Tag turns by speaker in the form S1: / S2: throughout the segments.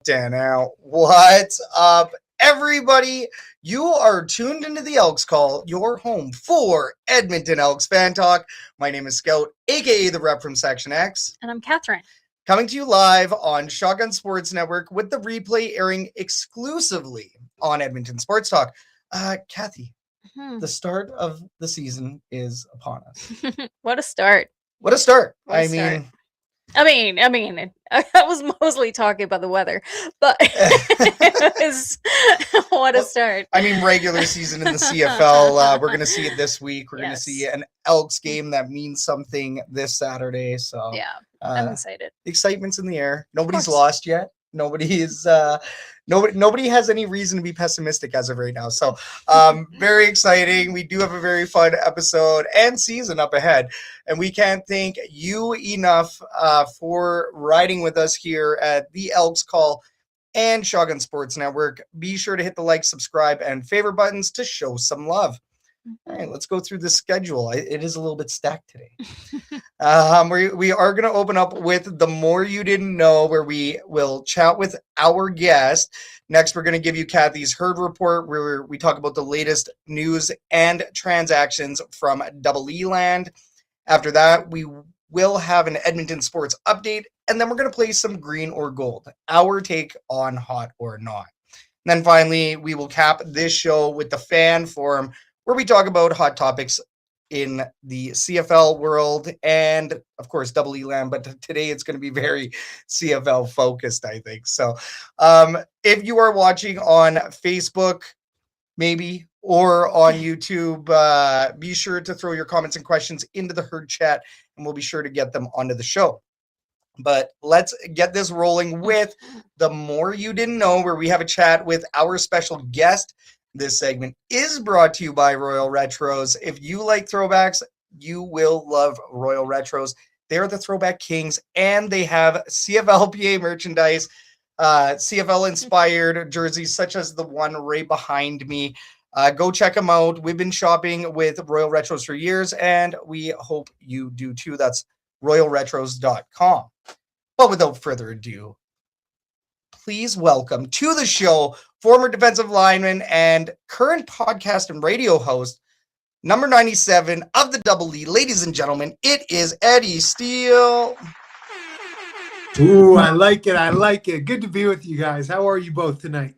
S1: Now, what's up, everybody? You are tuned into the Elks Call, your home for Edmonton Elks fan talk. My name is Scout, aka the rep from Section X.
S2: And I'm Catherine.
S1: Coming to you live on Shotgun Sports Network with the replay airing exclusively on Edmonton Sports Talk. Kathy, the start of the season is upon us.
S2: What a start.
S1: What a start.
S2: I mean, I was mostly talking about the weather, but what a start.
S1: I mean, regular season in the CFL. We're going to see it this week. We're going to see an Elks game that means something this Saturday. So
S2: yeah, I'm excited.
S1: Excitement's in the air. Nobody's lost yet. Nobody is nobody has any reason to be pessimistic as of right now. So very exciting. We do have a very fun episode and season up ahead. And we can't thank you enough for riding with us here at the Elks Call and Shotgun Sports Network. Be sure to hit the like, subscribe, and favorite buttons to show some love. All right, let's go through the schedule. It is a little bit stacked today. We are going to open up with The More You Didn't Know, where we will chat with our guest. Next, we're going to give you Kathy's Herd Report, where we talk about the latest news and transactions from Double E Land. After that, we will have an Edmonton sports update, and then we're going to play some Green or Gold, our take on Hot or Not. And then finally, we will cap this show with the Fan Forum, where we talk about hot topics in the CFL world and, of course, Double E Land. But today it's going to be very CFL focused, I think. So if you are watching on Facebook, maybe, or on YouTube, be sure to throw your comments and questions into the herd chat, and we'll be sure to get them onto the show. But let's get this rolling with The More You Didn't Know, where we have a chat with our special guest. This segment is brought to you by Royal Retros. If you like throwbacks, you will love Royal Retros. They're the throwback kings, and they have CFLPA merchandise, CFL-inspired jerseys, such as the one right behind me. Go check them out. We've been shopping with Royal Retros for years, and we hope you do too. That's royalretros.com. But without further ado, please welcome to the show former defensive lineman and current podcast and radio host, number 97 of the Double E. Ladies and gentlemen, it is Eddie Steele.
S3: Ooh, I like it. I like it. Good to be with you guys. How are you both tonight?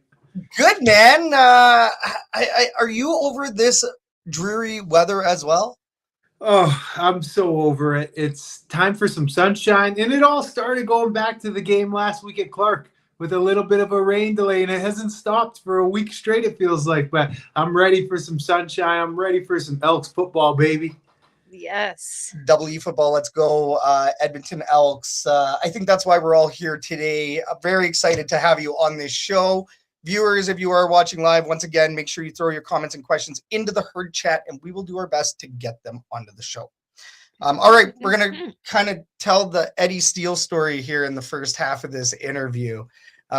S1: Good, man. Are you over this dreary weather as well?
S3: Oh, I'm so over it. It's time for some sunshine. And it all started going back to the game last week at Clark with a little bit of a rain delay, and it hasn't stopped for a week straight, it feels like. But I'm ready for some sunshine. I'm ready for some Elks football, baby.
S2: Yes.
S1: Double E football, let's go. Edmonton Elks. I think that's why we're all here today. I'm very excited to have you on this show. Viewers, if you are watching live, once again, make sure you throw your comments and questions into the herd chat, and we will do our best to get them onto the show. All right, we're going to kind of tell the Eddie Steele story here in the first half of this interview.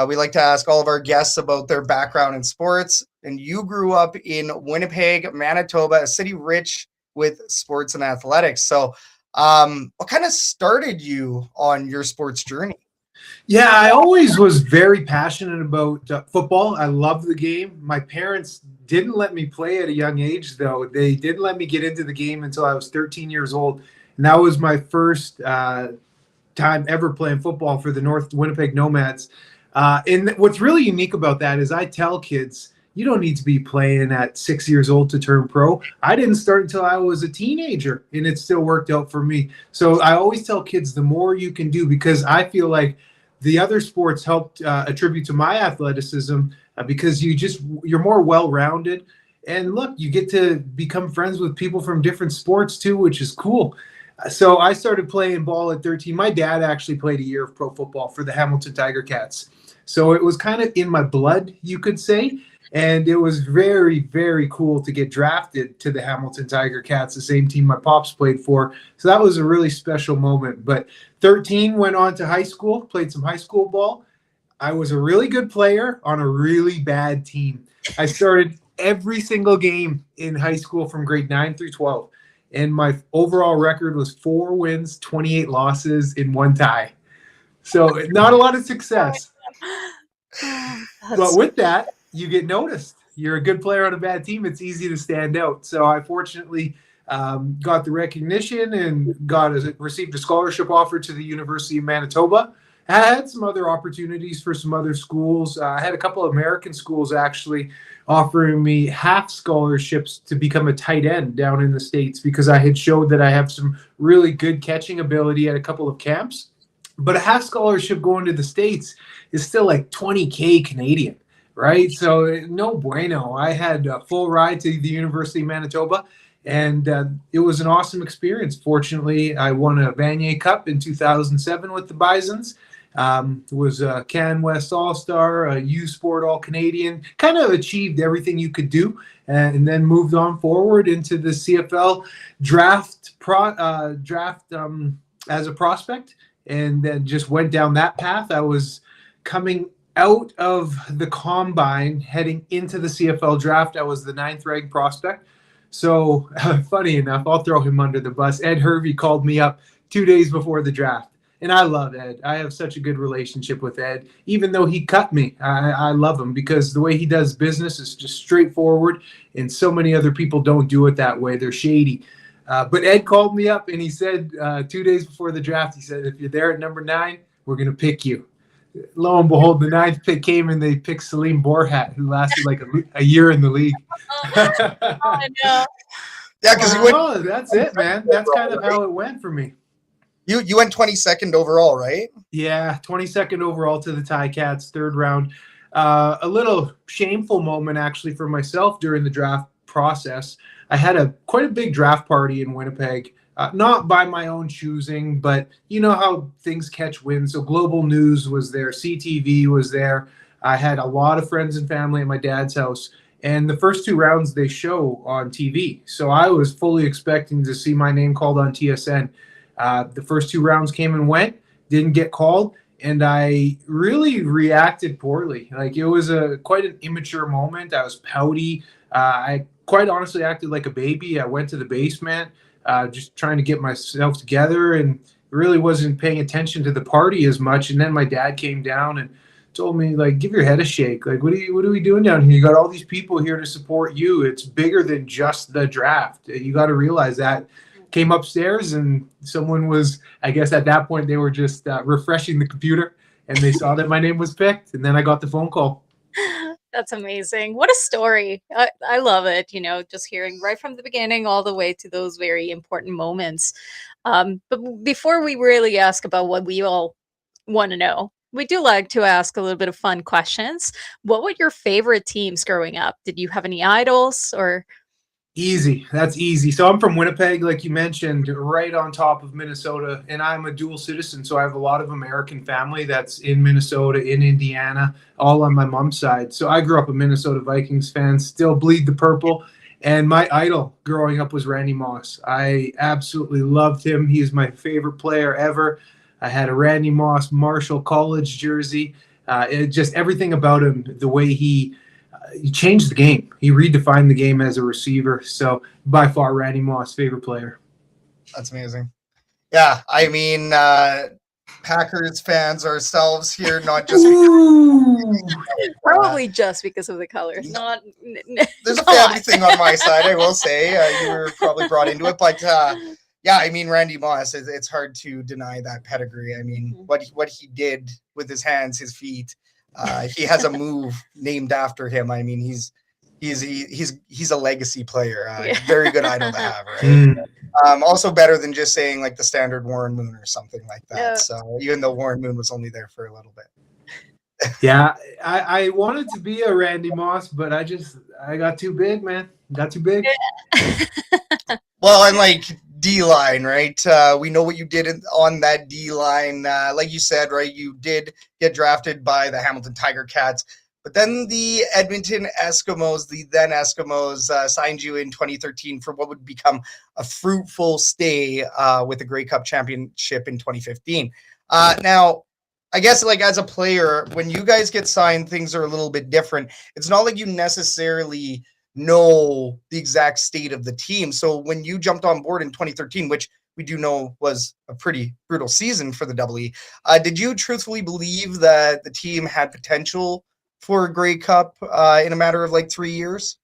S1: We like to ask all of our guests about their background in sports, and you grew up in Winnipeg, Manitoba, a city rich with sports and athletics. So what kind of started you on your sports journey?
S3: Yeah, I always was very passionate about football. I love the game. My parents didn't let me play at a young age, though. They didn't let me get into the game until I was 13 years old. And that was my first time ever playing football for the North Winnipeg Nomads. And what's really unique about that is I tell kids, you don't need to be playing at 6 years old to turn pro. I didn't start until I was a teenager, and it still worked out for me. So I always tell kids the more you can do, because I feel like the other sports helped attribute to my athleticism because you're more well-rounded. And look, you get to become friends with people from different sports too, which is cool. So I started playing ball at 13. My dad actually played a year of pro football for the Hamilton Tiger Cats. So it was kind of in my blood, you could say. And it was very, very cool to get drafted to the Hamilton Tiger Cats, the same team my pops played for. So that was a really special moment. But 13, went on to high school, played some high school ball. I was a really good player on a really bad team. I started every single game in high school from grade 9 through 12. And my overall record was 4 wins, 28 losses, in 1 tie. So not a lot of success. But with that, you get noticed. You're a good player on a bad team. It's easy to stand out. So I fortunately got the recognition and received a scholarship offer to the University of Manitoba. I had some other opportunities for some other schools. I had a couple of American schools actually offering me half scholarships to become a tight end down in the States because I had showed that I have some really good catching ability at a couple of camps. But a half scholarship going to the States is still like 20K Canadian, right? So no bueno. I had a full ride to the University of Manitoba, and it was an awesome experience. Fortunately, I won a Vanier Cup in 2007 with the Bisons. Was a Can West All-Star, a U Sport All-Canadian, kind of achieved everything you could do, and then moved on forward into the CFL draft as a prospect, and then just went down that path. I was coming out of the combine, heading into the CFL draft. I was the 9th ranked prospect. So funny enough, I'll throw him under the bus. Ed Hervey called me up 2 days before the draft. And I love Ed. I have such a good relationship with Ed. Even though he cut me, I love him because the way he does business is just straightforward. And so many other people don't do it that way. They're shady. But Ed called me up and he said 2 days before the draft, he said, if you're there at number 9, we're going to pick you. Lo and behold, the 9th pick came and they picked Salim Borhat, who lasted like a year in the league.
S2: Oh, no.
S1: Yeah, because you went.
S3: That's it, man. That's kind of how it went for me.
S1: You went 22nd overall, right?
S3: Yeah, 22nd overall to the Ticats, 3rd round. A little shameful moment actually for myself during the draft process. I had quite a big draft party in Winnipeg. Not by my own choosing, but you know how things catch wind. So Global News was there, CTV was there. I had a lot of friends and family at my dad's house. And the first 2 rounds they show on TV. So I was fully expecting to see my name called on TSN. The first 2 rounds came and went, didn't get called, and I really reacted poorly. Like it was quite an immature moment. I was pouty. I quite honestly acted like a baby. I went to the basement. Just trying to get myself together and really wasn't paying attention to the party as much. And then my dad came down and told me, like, give your head a shake. Like, what are we doing down here? You got all these people here to support you. It's bigger than just the draft. You got to realize that. Came upstairs and someone was, I guess at that point, they were just refreshing the computer and they saw that my name was picked. And then I got the phone call.
S2: That's amazing. What a story. I love it, just hearing right from the beginning all the way to those very important moments. But before we really ask about what we all want to know, we do like to ask a little bit of fun questions. What were your favorite teams growing up? Did you have any idols or?
S3: Easy. That's easy. So I'm from Winnipeg, like you mentioned, right on top of Minnesota, and I'm a dual citizen. So I have a lot of American family that's in Minnesota, in Indiana, all on my mom's side. So I grew up a Minnesota Vikings fan, still bleed the purple. And my idol growing up was Randy Moss. I absolutely loved him. He is my favorite player ever. I had a Randy Moss Marshall College jersey. Just everything about him, the way he changed the game. He redefined the game as a receiver. So by far, Randy Moss, favorite player.
S1: That's amazing. Yeah, I mean, Packers fans ourselves here, not just
S2: probably just because of the colors. Not
S1: there's a family thing on my side, I will say. You were probably brought into it, but yeah, I mean, Randy Moss, it's hard to deny that pedigree. I mean, what he did with his hands, his feet. He has a move named after him. I mean, he's a legacy player. Very good idol to have, right? Also better than just saying like the standard Warren Moon or something like that.
S2: Yeah.
S1: So even though Warren Moon was only there for a little bit.
S3: Yeah, I wanted to be a Randy Moss, but I got too big, man. Got too big.
S1: Well, and like D-line, right? We know what you did on that D-line. Like you said, right? You did get drafted by the Hamilton Tiger Cats, but then the Edmonton Eskimos, the then Eskimos, signed you in 2013 for what would become a fruitful stay with the Grey Cup championship in 2015. Now, I guess like as a player, when you guys get signed, things are a little bit different. It's not like you necessarily know the exact state of the team. So when you jumped on board in 2013, which we do know was a pretty brutal season for the Double E. Did you truthfully believe that the team had potential for a Grey Cup in a matter of like 3 years?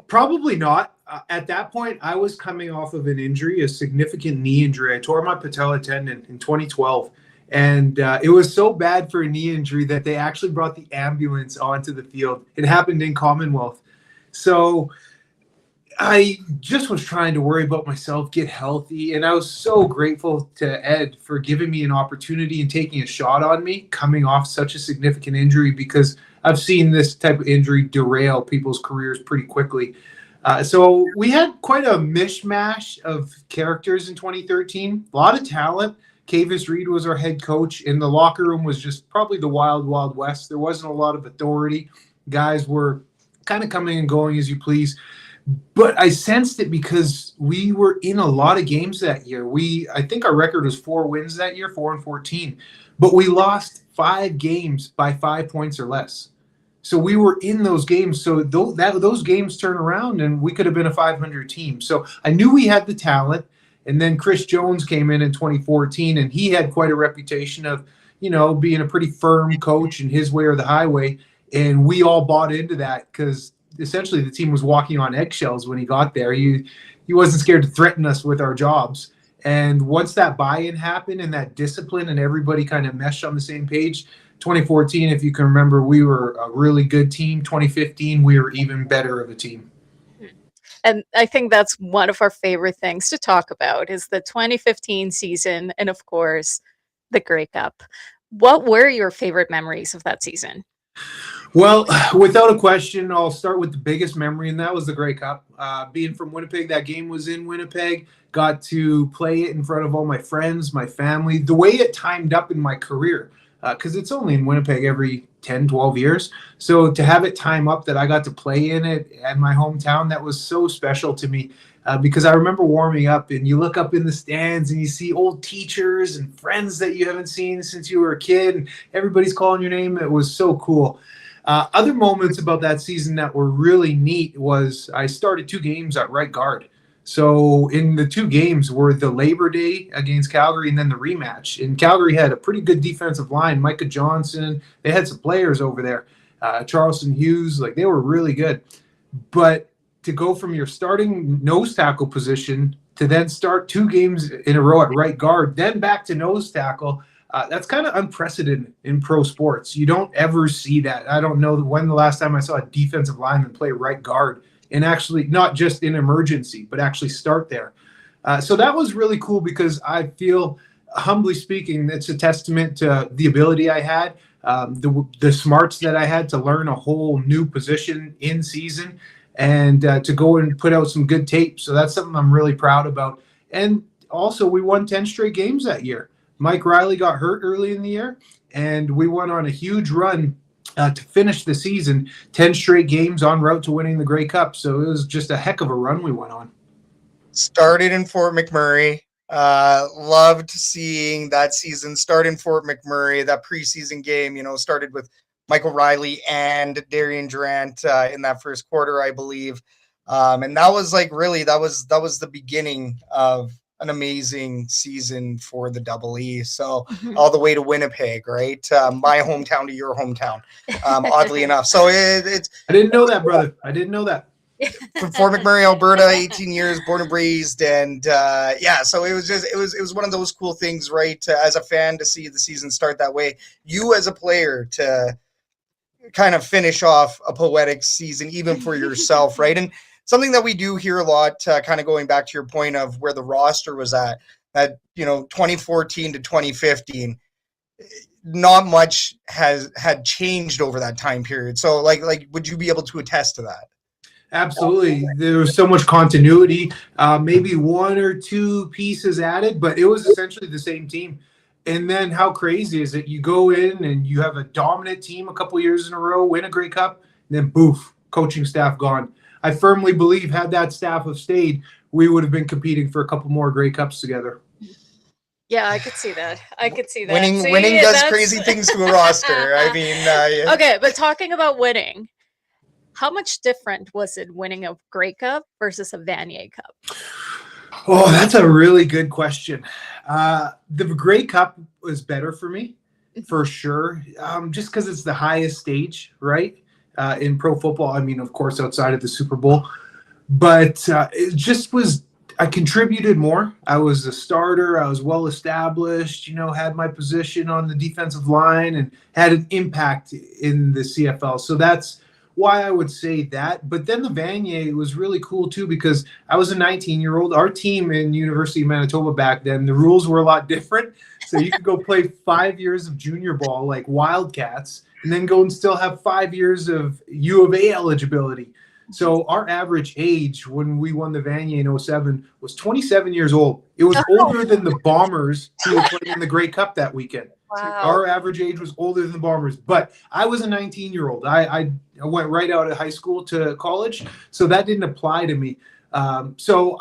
S3: Probably not. At that point, I was coming off of an injury, a significant knee injury. I tore my patella tendon in 2012. And it was so bad for a knee injury that they actually brought the ambulance onto the field. It happened in Commonwealth. So I just was trying to worry about myself, get healthy. And I was so grateful to Ed for giving me an opportunity and taking a shot on me coming off such a significant injury, because I've seen this type of injury derail people's careers pretty quickly. So we had quite a mishmash of characters in 2013, a lot of talent. Kavis Reed was our head coach, and the locker room was just probably the wild, wild west. There wasn't a lot of authority. Guys were kind of coming and going as you please. But I sensed it because we were in a lot of games that year. I think our record was 4 wins that year, 4-14. But we lost 5 games by 5 points or less. So we were in those games. So those games turn around, and we could have been a 500 team. So I knew we had the talent. And then Chris Jones came in 2014, and he had quite a reputation of, being a pretty firm coach and his way or the highway. And we all bought into that because essentially the team was walking on eggshells when he got there. He wasn't scared to threaten us with our jobs. And once that buy-in happened and that discipline and everybody kind of meshed on the same page, 2014, if you can remember, we were a really good team. 2015, we were even better of a team.
S2: And I think that's one of our favorite things to talk about is the 2015 season and, of course, the Grey Cup. What were your favorite memories of that season?
S3: Well, without a question, I'll start with the biggest memory, and that was the Grey Cup. Being from Winnipeg, that game was in Winnipeg. Got to play it in front of all my friends, my family. The way it timed up in my career, because it's only in Winnipeg every 10, 12 years. So to have it time up that I got to play in it at my hometown, that was so special to me. Because I remember warming up, and you look up in the stands and you see old teachers and friends that you haven't seen since you were a kid, and everybody's calling your name. It was so cool. Other moments about that season that were really neat was I started 2 games at right guard. So in the 2 games were the Labor Day against Calgary and then the rematch. And Calgary had a pretty good defensive line. Micah Johnson, they had some players over there. Charleston Hughes, they were really good. But to go from your starting nose tackle position to then start 2 games in a row at right guard, then back to nose tackle, that's kind of unprecedented in pro sports. You don't ever see that. I don't know when the last time I saw a defensive lineman play right guard and actually not just in emergency, but actually start there. So that was really cool because I feel, humbly speaking, it's a testament to the ability I had, the smarts that I had to learn a whole new position in season and to go and put out some good tape. So that's something I'm really proud about. And also we won 10 straight games that year. Mike Riley got hurt early in the year, and we went on a huge run to finish the season, 10 straight games en route to winning the Grey Cup. So it was just a heck of a run we went on.
S1: Started in Fort McMurray. Loved seeing that season start in Fort McMurray. That preseason game, started with Michael Riley and Darian Durant in that first quarter, I believe. And that was really, that was the beginning of an amazing season for the Double E. So all the way to Winnipeg, right? My hometown to your hometown, oddly enough. So it's.
S3: I didn't know that, brother. I didn't know that.
S1: From Fort McMurray, Alberta, 18 years, born and raised. And so it was one of those cool things, right? As a fan to see the season start that way, you as a player to kind of finish off a poetic season, even for yourself, right? And something that we do hear a lot, kind of going back to your point of where the roster was at 2014 to 2015, not much had changed over that time period. So would you be able to attest to that?
S3: Absolutely. There was so much continuity, maybe 1 or 2 pieces added, but it was essentially the same team. And then how crazy is it? You go in and you have a dominant team a couple years in a row, win a Grey Cup, and then boof, coaching staff gone. I firmly believe had that staff have stayed, we would have been competing for a couple more Grey Cups together.
S2: Yeah, I could see that.
S1: Winning does crazy things to a roster. I mean, yeah.
S2: Okay, but talking about winning, how much different was it winning a Grey Cup versus a Vanier Cup?
S3: Oh, that's a really good question. The Grey Cup was better for me, for sure, just because it's the highest stage, right, in pro football. I mean, of course, outside of the Super Bowl. But it just was, I contributed more. I was a starter. I was well established, had my position on the defensive line and had an impact in the CFL. So that's why I would say that. But then the Vanier was really cool too, because I was a 19-year-old. Our team in University of Manitoba back then, the rules were a lot different. So you could go play 5 years of junior ball like Wildcats and then go and still have 5 years of U of A eligibility. So our average age when we won the Vanier in 07 was 27 years old. It was older than the Bombers who were playing in the Grey Cup that weekend.
S2: Wow.
S3: Our average age was older than the Bombers. But I was a 19-year-old. I went right out of high school to college, so that didn't apply to me. So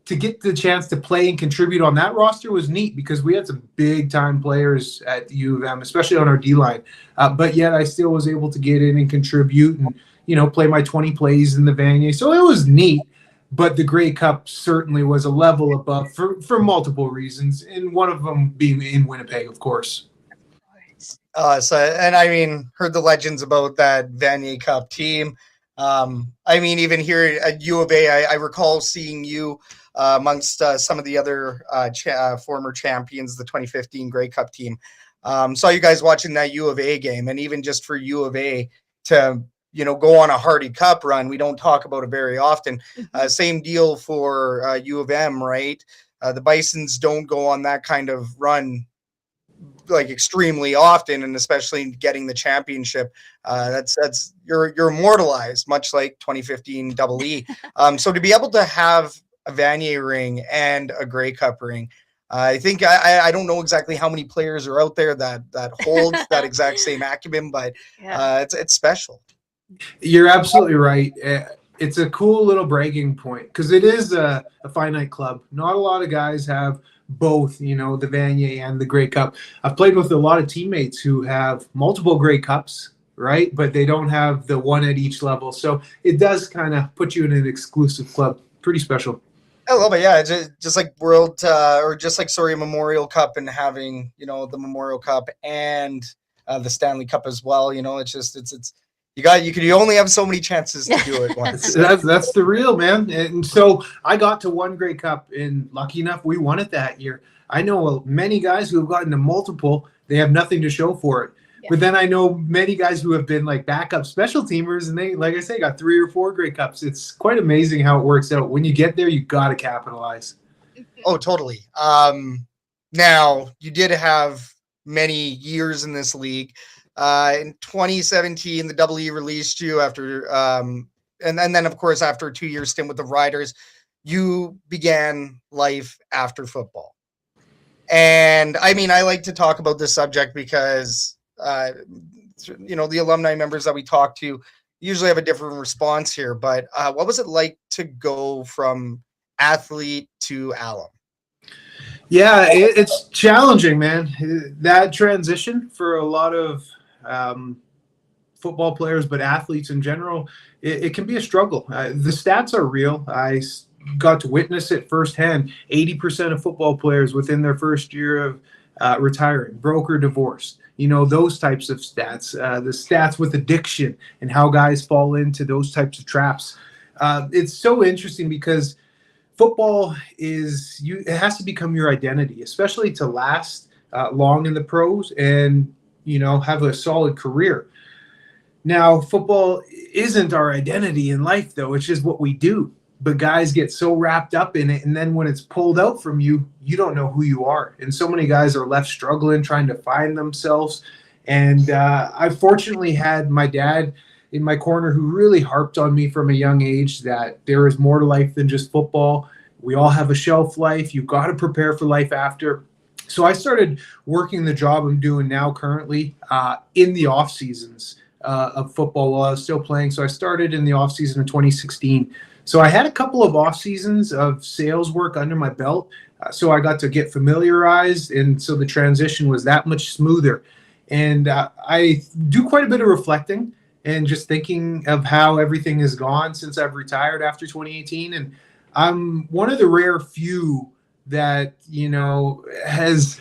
S3: to get the chance to play and contribute on that roster was neat because we had some big-time players at the U of M, especially on our D-line. But yet I still was able to get in and contribute and play my 20 plays in the Vanier. So it was neat, but the Grey Cup certainly was a level above for multiple reasons, and one of them being in Winnipeg, of course.
S1: And I mean, heard the legends about that Vanier Cup team. I mean, even here at U of A, I recall seeing you amongst some of the other former champions, the 2015 Grey Cup team. Saw you guys watching that U of A game, and even just for U of A to go on a Hardy Cup run. We don't talk about it very often. Same deal for U of M, right? The Bisons don't go on that kind of run like extremely often, and especially getting the championship. That's you're immortalized, much like 2015 Double E. So to be able to have a Vanier ring and a Grey Cup ring, I think I don't know exactly how many players are out there that hold that exact same acumen, but it's special.
S3: You're absolutely right. It's a cool little bragging point because it is a finite club. Not a lot of guys have both, the Vanier and the Grey Cup. I've played with a lot of teammates who have multiple Grey Cups, right? But they don't have the one at each level. So it does kind of put you in an exclusive club. Pretty special.
S1: I love it. Yeah, just like Memorial Cup and having the Memorial Cup and the Stanley Cup as well. It's you only have so many chances to do it once.
S3: That's the real, man. And so I got to one Grey Cup, and lucky enough, we won it that year. I know many guys who have gotten to multiple. They have nothing to show for it. Yeah. But then I know many guys who have been like backup special teamers, and they, like I say, got 3 or 4 Grey Cups. It's quite amazing how it works out. When you get there, you got to capitalize.
S1: Oh, totally. Now, you did have many years in this league. In 2017, the Double E released you after, and then of course after a 2-year stint with the Riders, you began life after football. And I mean, I like to talk about this subject because, the alumni members that we talk to usually have a different response here. But what was it like to go from athlete to alum?
S3: Yeah, it's challenging, man. That transition for a lot of football players, but athletes in general, it can be a struggle. The stats are real. I got to witness it firsthand. 80% of football players within their first year of retiring broke or divorced. Those types of stats, the stats with addiction and how guys fall into those types of traps. It's so interesting because football it has to become your identity, especially to last long in the pros and have a solid career. Now, football isn't our identity in life, though. It's just what we do. But guys get so wrapped up in it, and then when it's pulled out from you, you don't know who you are. And so many guys are left struggling, trying to find themselves. And I fortunately had my dad in my corner who really harped on me from a young age that there is more to life than just football. We all have a shelf life. You've got to prepare for life after. So I started working the job I'm doing now currently in the off seasons of football while I was still playing. So I started in the off season of 2016. So I had a couple of off seasons of sales work under my belt. So I got to get familiarized. And so the transition was that much smoother. And I do quite a bit of reflecting and just thinking of how everything has gone since I've retired after 2018. And I'm one of the rare few that, has,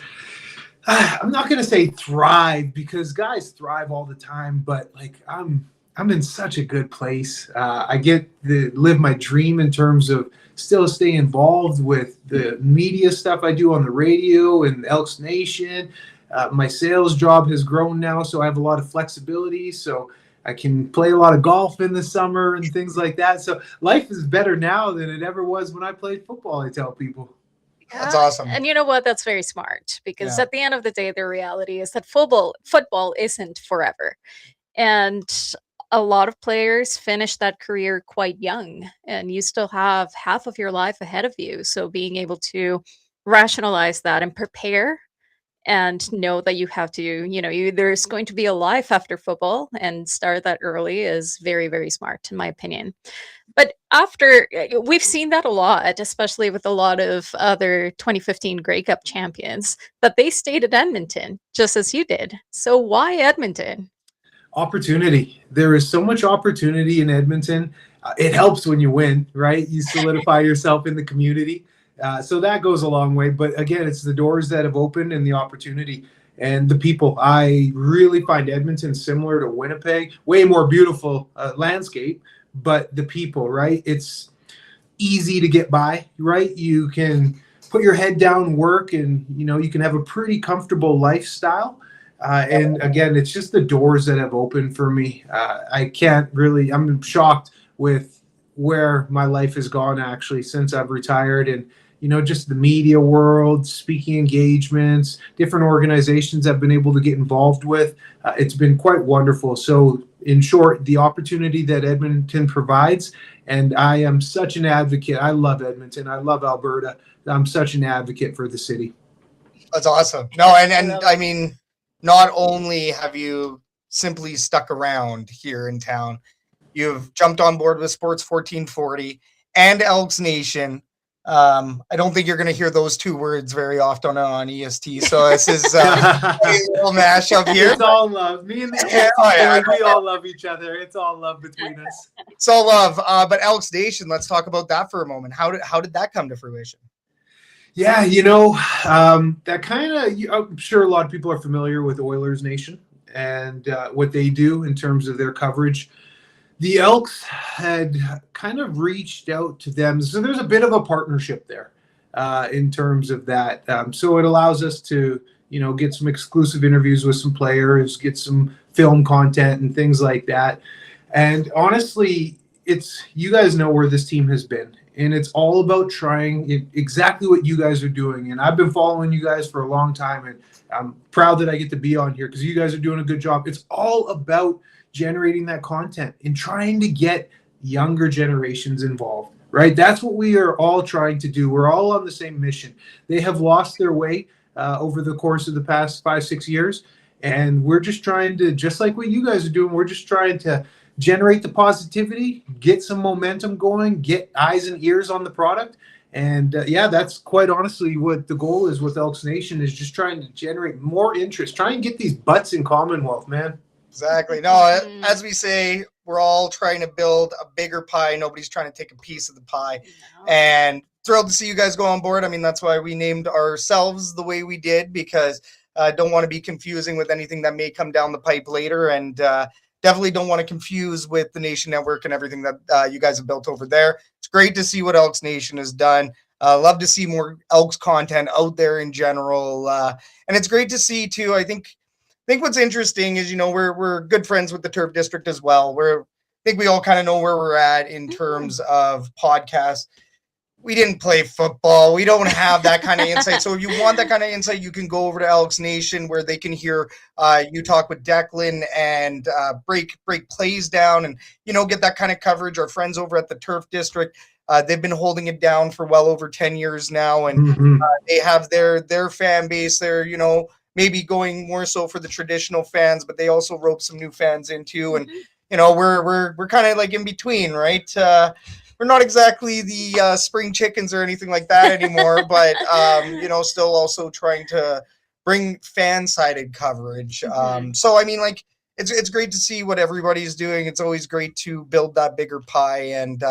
S3: I'm not going to say thrive, because guys thrive all the time, but like I'm in such a good place. I get to live my dream in terms of still stay involved with the media stuff I do on the radio and Elksnation. My sales job has grown now, so I have a lot of flexibility. So I can play a lot of golf in the summer and things like that. So life is better now than it ever was when I played football, I tell people.
S1: That's awesome.
S2: And you know what? That's very smart, because
S1: Yeah.
S2: at the end of the day, the reality is that football isn't forever. And a lot of players finish that career quite young, and you still have half of your life ahead of you. So being able to rationalize that and prepare and know that you have to, there's going to be a life after football, and start that early is very, very smart, in my opinion. But after, we've seen that a lot, especially with a lot of other 2015 Grey Cup champions, that they stayed at Edmonton, just as you did. So why Edmonton?
S3: Opportunity. There is so much opportunity in Edmonton. It helps when you win, right? You solidify yourself in the community. So that goes a long way. But again, it's the doors that have opened and the opportunity and the people. I really find Edmonton similar to Winnipeg, way more beautiful landscape, but the people, right? It's easy to get by, right? You can put your head down, work, and you can have a pretty comfortable lifestyle. And again, it's just the doors that have opened for me. I'm shocked with where my life has gone actually since I've retired, and just the media world, speaking engagements, different organizations I've been able to get involved with. It's been quite wonderful. So in short, the opportunity that Edmonton provides, and I am such an advocate. I love Edmonton. I love Alberta. I'm such an advocate for the city.
S1: That's awesome. No, and I mean, not only have you simply stuck around here in town, you've jumped on board with Sports 1440 and Elksnation. I don't think you're going to hear those two words very often on EST. So this is a little mashup here.
S3: It's all love. Me and the EST, we all love each other. It's all love between us.
S1: It's all love. But Elksnation, let's talk about that for a moment. How did that come to fruition?
S3: Yeah, that kind of, I'm sure a lot of people are familiar with Oilers Nation and what they do in terms of their coverage. The Elks had kind of reached out to them. So there's a bit of a partnership there in terms of that. So it allows us to, get some exclusive interviews with some players, get some film content and things like that. And honestly, you guys know where this team has been. And it's all about trying exactly what you guys are doing. And I've been following you guys for a long time. And I'm proud that I get to be on here because you guys are doing a good job. It's all about generating that content and trying to get younger generations involved, right? That's what we are all trying to do. We're all on the same mission. They have lost their way over the course of the past 5-6 years. And we're just trying to, just like what you guys are doing, we're just trying to generate the positivity, get some momentum going, get eyes and ears on the product. And that's quite honestly what the goal is with Elks Nation, is just trying to generate more interest, try and get these butts in Commonwealth, man.
S1: Exactly. No, as we say, we're all trying to build a bigger pie. Nobody's trying to take a piece of the pie. No. And thrilled to see you guys go on board. I mean, that's why we named ourselves the way we did, because I don't want to be confusing with anything that may come down the pipe later. And definitely don't want to confuse with the Nation Network and everything that you guys have built over there. It's great to see what Elks Nation has done. Love to see more Elks content out there in general. And it's great to see, too, I think what's interesting is, we're good friends with the Turf District as well. I think we all kind of know where we're at in terms of podcasts. We didn't play football. We don't have that kind of insight. So if you want that kind of insight, you can go over to Elks Nation, where they can hear you talk with Declan and break plays down and, get that kind of coverage. Our friends over at the Turf District, they've been holding it down for well over 10 years now. And they have their fan base there, maybe going more so for the traditional fans, but they also rope some new fans in too. And, we're kind of like in between, right? We're not exactly the spring chickens or anything like that anymore, but, still also trying to bring fan-sided coverage. So, I mean, like, it's great to see what everybody's doing. It's always great to build that bigger pie. And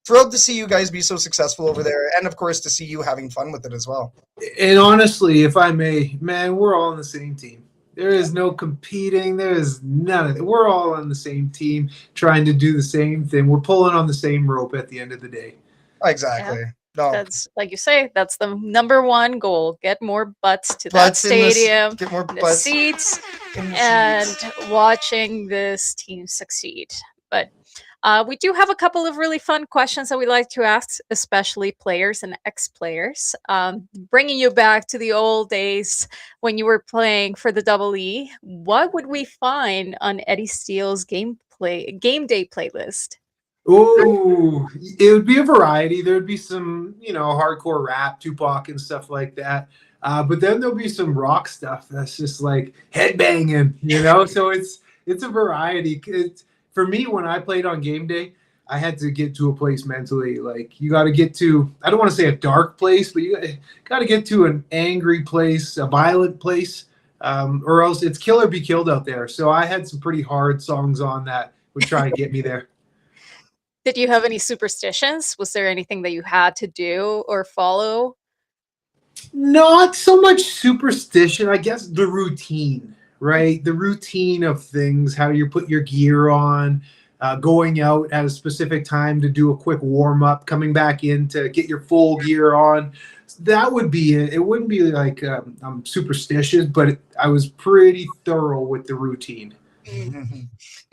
S1: thrilled to see you guys be so successful over there, and of course to see you having fun with it as well.
S3: And honestly, if I may, man, we're all on the same team. There is no competing. There is none of it. We're all on the same team trying to do the same thing. We're pulling on the same rope at the end of the day.
S1: Exactly.
S2: Yeah.
S1: No.
S2: That's like you say, that's the number one goal. Get more butts to that
S1: Butts in the
S2: stadium,
S1: get more
S2: the
S1: butts
S2: seats,
S1: in the
S2: and
S1: seats.
S2: watching this team succeed. But we do have a couple of really fun questions that we like to ask, especially players and ex-players. Bringing you back to the old days when you were playing for the Double E, what would we find on Eddie Steele's game day playlist?
S3: Oh, it would be a variety. There would be some, hardcore rap, Tupac and stuff like that. But then there'll be some rock stuff that's just like headbanging. So it's a variety. For me, when I played on game day, I had to get to a place mentally. Like you got to get to, I don't want to say a dark place, but you got to get to an angry place, a violent place, or else it's kill or be killed out there. So I had some pretty hard songs on that would try to get me there.
S2: Did you have any superstitions? Was there anything that you had to do or follow?
S3: Not so much superstition, I guess the routine, right? The routine of things, how you put your gear on, going out at a specific time to do a quick warm up, coming back in to get your full gear on. That would be it. It wouldn't be like I'm superstitious, but I was pretty thorough with the routine.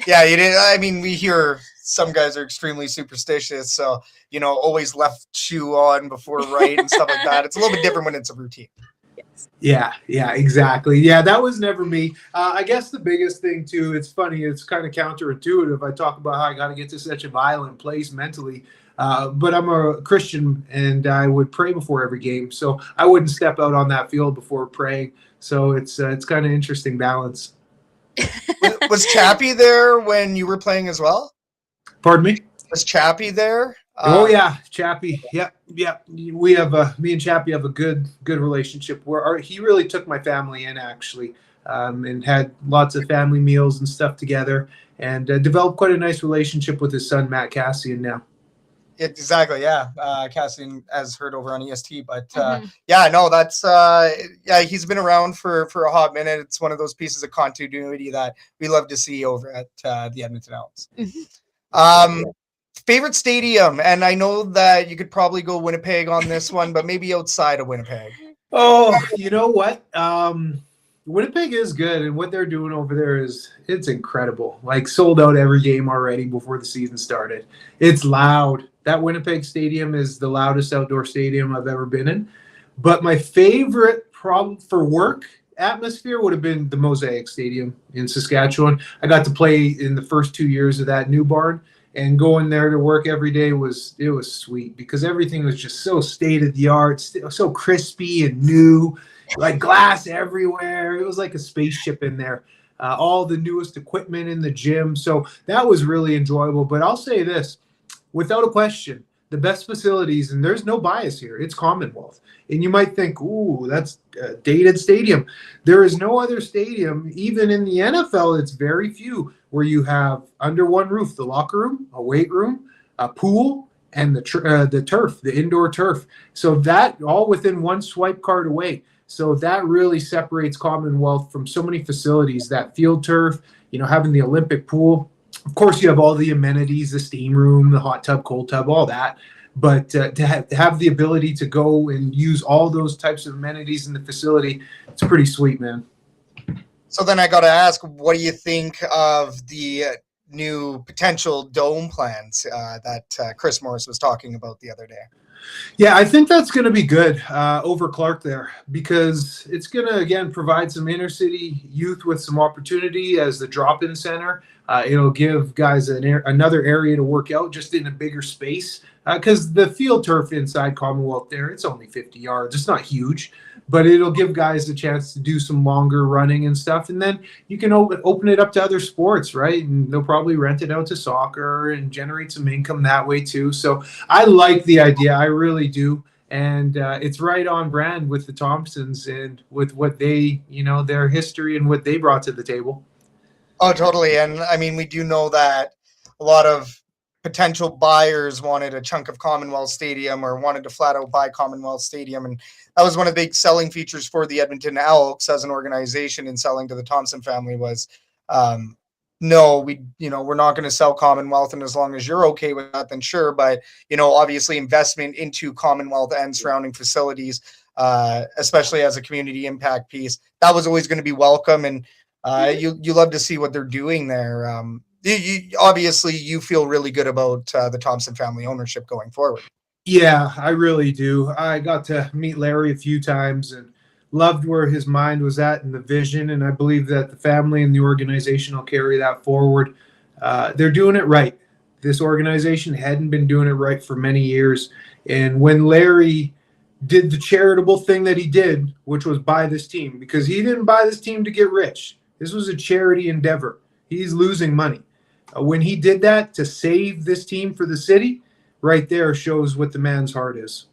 S1: Yeah, you didn't. I mean, we hear some guys are extremely superstitious, so always left shoe on before right and stuff like that. It's a little bit different when it's a routine.
S3: Yes. Yeah, exactly. Yeah, that was never me. I guess the biggest thing too, it's funny, it's kind of counterintuitive. I talk about how I got to get to such a violent place mentally, but I'm a Christian and I would pray before every game, so I wouldn't step out on that field before praying. So it's kind of interesting balance.
S1: Was Chappie there when you were playing as well?
S3: Pardon me?
S1: Was Chappie there?
S3: Oh yeah, Chappie. Yeah. We have me and Chappie have a good relationship. He really took my family in actually, and had lots of family meals and stuff together, and developed quite a nice relationship with his son Matt Cassian now.
S1: Exactly. Yeah. Cassian, as heard over on EST, but
S2: Mm-hmm.
S1: yeah, no, that's he's been around for a hot minute. It's one of those pieces of continuity that we love to see over at the Edmonton Elks. Favorite stadium, and I know that you could probably go Winnipeg on this one, but maybe outside of Winnipeg.
S3: Oh, you know what? Winnipeg is good, and what they're doing over there it's incredible. Like sold out every game already before the season started. It's loud. That Winnipeg stadium is the loudest outdoor stadium I've ever been in. But my favorite problem for work atmosphere would have been the Mosaic Stadium in Saskatchewan. I got to play in the first 2 years of that new barn. And going there to work every day was sweet because everything was just so state of the art, so crispy and new, like glass everywhere. It was like a spaceship in there. All the newest equipment in the gym. So that was really enjoyable. But I'll say this, without a question, the best facilities, and there's no bias here, it's Commonwealth. And you might think, ooh, that's a dated stadium. There is no other stadium, even in the NFL, it's very few, where you have under one roof, the locker room, a weight room, a pool, and the turf, the indoor turf. So that all within one swipe card away. So that really separates Commonwealth from so many facilities, that field turf, having the Olympic pool. Of course, you have all the amenities, the steam room, the hot tub, cold tub, all that. But to have the ability to go and use all those types of amenities in the facility, it's pretty sweet, man.
S1: So then I got to ask, what do you think of the new potential dome plans that Chris Morris was talking about the other day?
S3: Yeah, I think that's going to be good over Clark there because it's going to, again, provide some inner city youth with some opportunity as the drop-in center. It'll give guys another area to work out just in a bigger space because the field turf inside Commonwealth there, it's only 50 yards. It's not huge, but it'll give guys a chance to do some longer running and stuff. And then you can open it up to other sports, right? And they'll probably rent it out to soccer and generate some income that way too. So I like the idea. I really do. And it's right on brand with the Thompsons and with what they, their history and what they brought to the table.
S1: Oh, totally. And I mean, we do know that a lot of potential buyers wanted a chunk of Commonwealth Stadium or wanted to flat out buy Commonwealth Stadium. And that was one of the big selling features for the Edmonton Elks as an organization in selling to the Thompson family was, no, we're not going to sell Commonwealth. And as long as you're okay with that, then sure. But, obviously investment into Commonwealth and surrounding facilities, especially as a community impact piece, that was always going to be welcome. And you love to see what they're doing there. Obviously you feel really good about the Thompson family ownership going forward.
S3: Yeah, I really do. I got to meet Larry a few times and loved where his mind was at and the vision. And I believe that the family and the organization will carry that forward. They're doing it right. This organization hadn't been doing it right for many years. And when Larry did the charitable thing that he did, which was buy this team, because he didn't buy this team to get rich. This was a charity endeavor. He's losing money. When he did that to save this team for the city, right there shows what the man's heart is.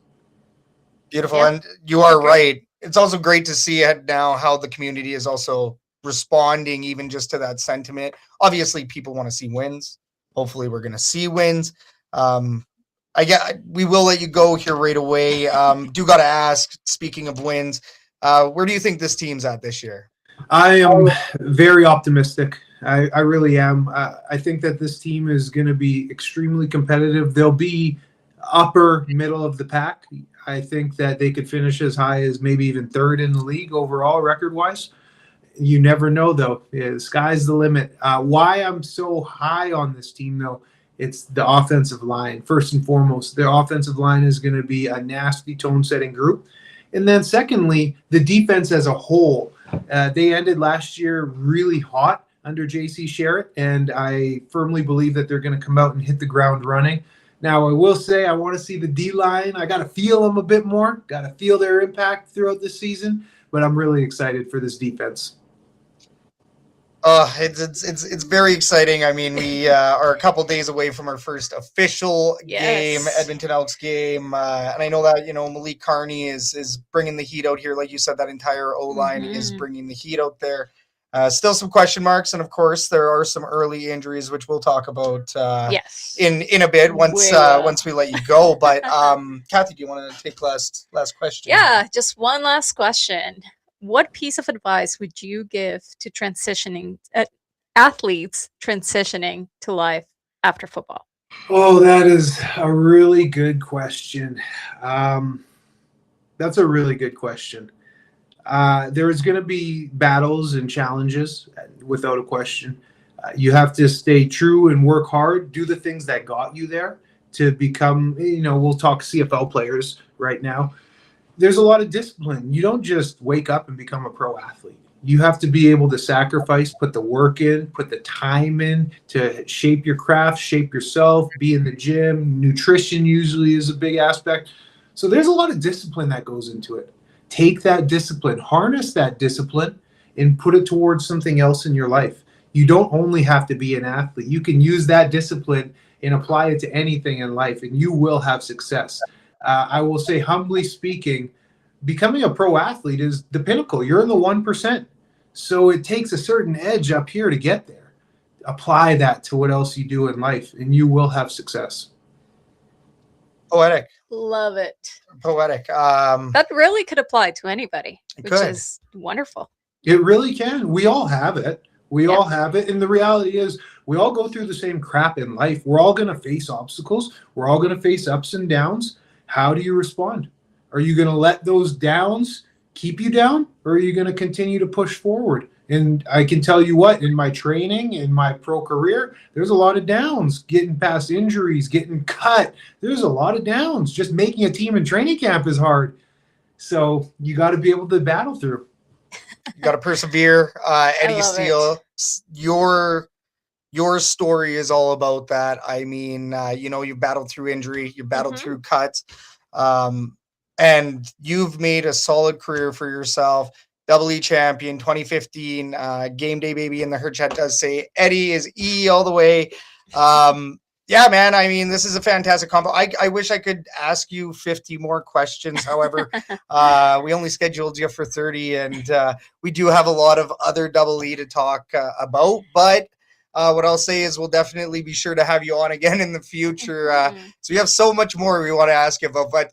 S1: Beautiful. Yeah. And you are right. It's also great to see now how the community is also responding even just to that sentiment. Obviously, people want to see wins. Hopefully, we're going to see wins. We will let you go here right away. Do got to ask, speaking of wins, where do you think this team's at this year?
S3: I am very optimistic. I really am. I think that this team is going to be extremely competitive. They'll be upper middle of the pack. I think that they could finish as high as maybe even third in the league overall record-wise. You never know, though. The sky's the limit. Why I'm so high on this team, though, it's the offensive line. First and foremost, the offensive line is going to be a nasty tone-setting group. And then secondly, the defense as a whole. They ended last year really hot under J.C. Sherritt, and I firmly believe that they're going to come out and hit the ground running. Now, I will say I want to see the D-line. I got to feel them a bit more, got to feel their impact throughout the season, but I'm really excited for this defense.
S1: It's very exciting. I mean, we are a couple days away from our first official game, Edmonton Elks game, and I know that Malik Carney is bringing the heat out here. Like you said, that entire O-line is bringing the heat out there. Still some question marks, and of course, there are some early injuries, which we'll talk about in a bit once we let you go. But Kathy, do you want to take last question?
S2: Yeah, just one last question. What piece of advice would you give to athletes transitioning to life after football?
S3: Oh, that is a really good question. That's a really good question. There is going to be battles and challenges, without a question. You have to stay true and work hard, do the things that got you there to become, we'll talk CFL players right now. There's a lot of discipline. You don't just wake up and become a pro athlete. You have to be able to sacrifice, put the work in, put the time in to shape your craft, shape yourself, be in the gym. Nutrition usually is a big aspect. So there's a lot of discipline that goes into it. Take that discipline, harness that discipline, and put it towards something else in your life. You don't only have to be an athlete. You can use that discipline and apply it to anything in life, and you will have success. I will say, humbly speaking, becoming a pro athlete is the pinnacle. You're in the 1%. So it takes a certain edge up here to get there. Apply that to what else you do in life, and you will have success.
S1: Poetic.
S2: Love it.
S1: Poetic.
S2: That really could apply to anybody, which is wonderful.
S3: It really can. We all have it. We all have it. And the reality is we all go through the same crap in life. We're all going to face obstacles. We're all going to face ups and downs. How do you respond? Are you going to let those downs keep you down, or are you going to continue to push forward? And I can tell you what, in my training, in my pro career, there's a lot of downs, getting past injuries, getting cut. There's a lot of downs. Just making a team in training camp is hard. So you got to be able to battle through.
S1: You got to persevere. Eddie Steele, your story is all about that. I mean, you battled through injury, you battled through cuts, and you've made a solid career for yourself. Double E champion, 2015, game day baby in the Her Chat does say Eddie is E all the way. Yeah, man. I mean, this is a fantastic combo. I wish I could ask you 50 more questions. However, we only scheduled you for 30, and we do have a lot of other Double E to talk about. But what I'll say is we'll definitely be sure to have you on again in the future.
S2: Mhm.
S1: So we have so much more we want to ask you about. But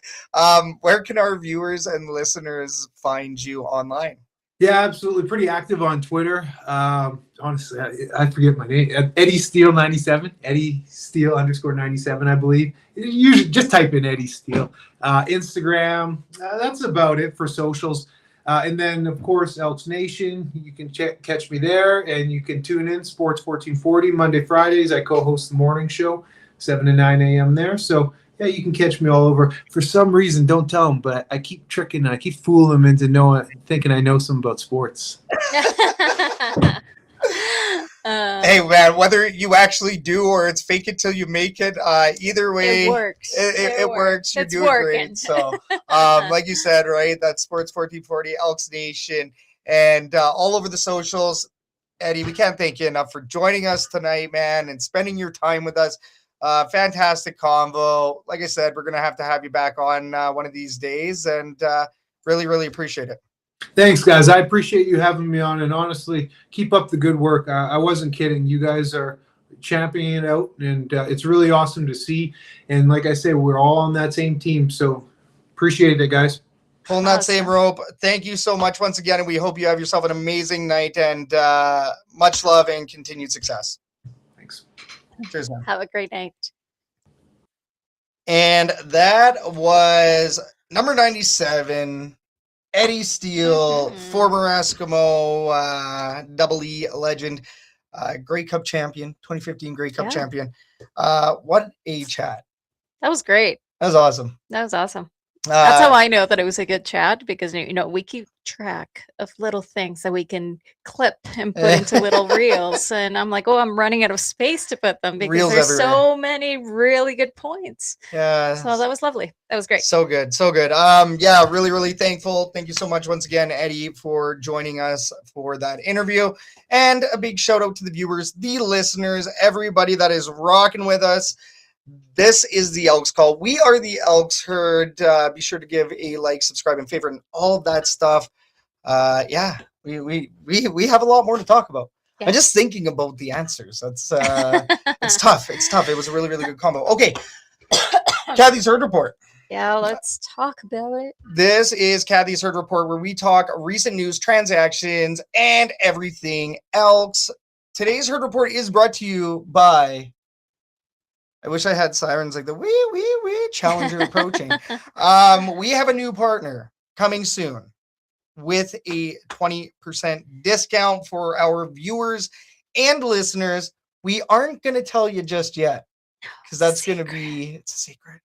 S1: where can our viewers and listeners find you online?
S3: Yeah, absolutely. Pretty active on Twitter. Honestly, I forget my name. Eddie Steele 97. Eddie Steele _97, I believe. Usually just type in Eddie Steele. Instagram. That's about it for socials. And then, of course, Elks Nation. You can catch me there, and you can tune in Sports 1440 Monday, Fridays. I co-host the morning show, 7 to 9 a.m. there. So yeah, you can catch me all over. For some reason, don't tell them, but I keep tricking, I keep fooling them into thinking I know something about sports.
S1: Hey man, whether you actually do or it's fake it till you make it, either way,
S2: it works.
S1: It works. You're
S2: It's
S1: doing
S2: working.
S1: great. So, like you said, right? That's Sports 1440, Elks Nation, and all over the socials. Eddie, we can't thank you enough for joining us tonight, man, and spending your time with us. Fantastic convo. Like I said, we're gonna have to have you back on one of these days, and really, really appreciate it.
S3: Thanks, guys. I appreciate you having me on, and honestly, keep up the good work. I wasn't kidding. You guys are championing it out, and it's really awesome to see. And like I say, we're all on that same team, so appreciate it, guys.
S1: Pulling that same rope. Thank you so much once again, and we hope you have yourself an amazing night, and much love and continued success.
S3: Thanks.
S1: Cheers, man.
S2: Have a great night.
S1: And that was number 97, Eddie Steele, former Eskimo, Double E legend, Grey Cup champion, 2015 Grey Cup champion. What a chat.
S2: That was great.
S1: That was awesome.
S2: That was awesome. That's how I know that it was a good chat, because we keep track of little things that we can clip and put into little reels, and I'm like, I'm running out of space to put them because
S1: Reels
S2: there's
S1: everywhere.
S2: so many really good points.
S1: Yeah.
S2: So that was lovely. That was great.
S1: So good. So good. Yeah, really, really thankful. Thank you so much once again, Eddie, for joining us for that interview. And a big shout out to the viewers, the listeners, everybody that is rocking with us. This is the Elks Call. We are the Elks Herd. Be sure to give a like, subscribe, and favorite, and all of that stuff. Yeah, we have a lot more to talk about.
S2: Yes.
S1: I'm just thinking about the answers. That's it's tough. It's tough. It was a really, really good combo. Okay, Kathy's Herd Report.
S2: Yeah, let's talk about it.
S1: This is Kathy's Herd Report, where we talk recent news, transactions, and everything else. Today's Herd Report is brought to you by. I wish I had sirens like the wee challenger approaching. We have a new partner coming soon with a 20% discount for our viewers and listeners. We aren't going to tell you just yet because that's going to be, it's a secret.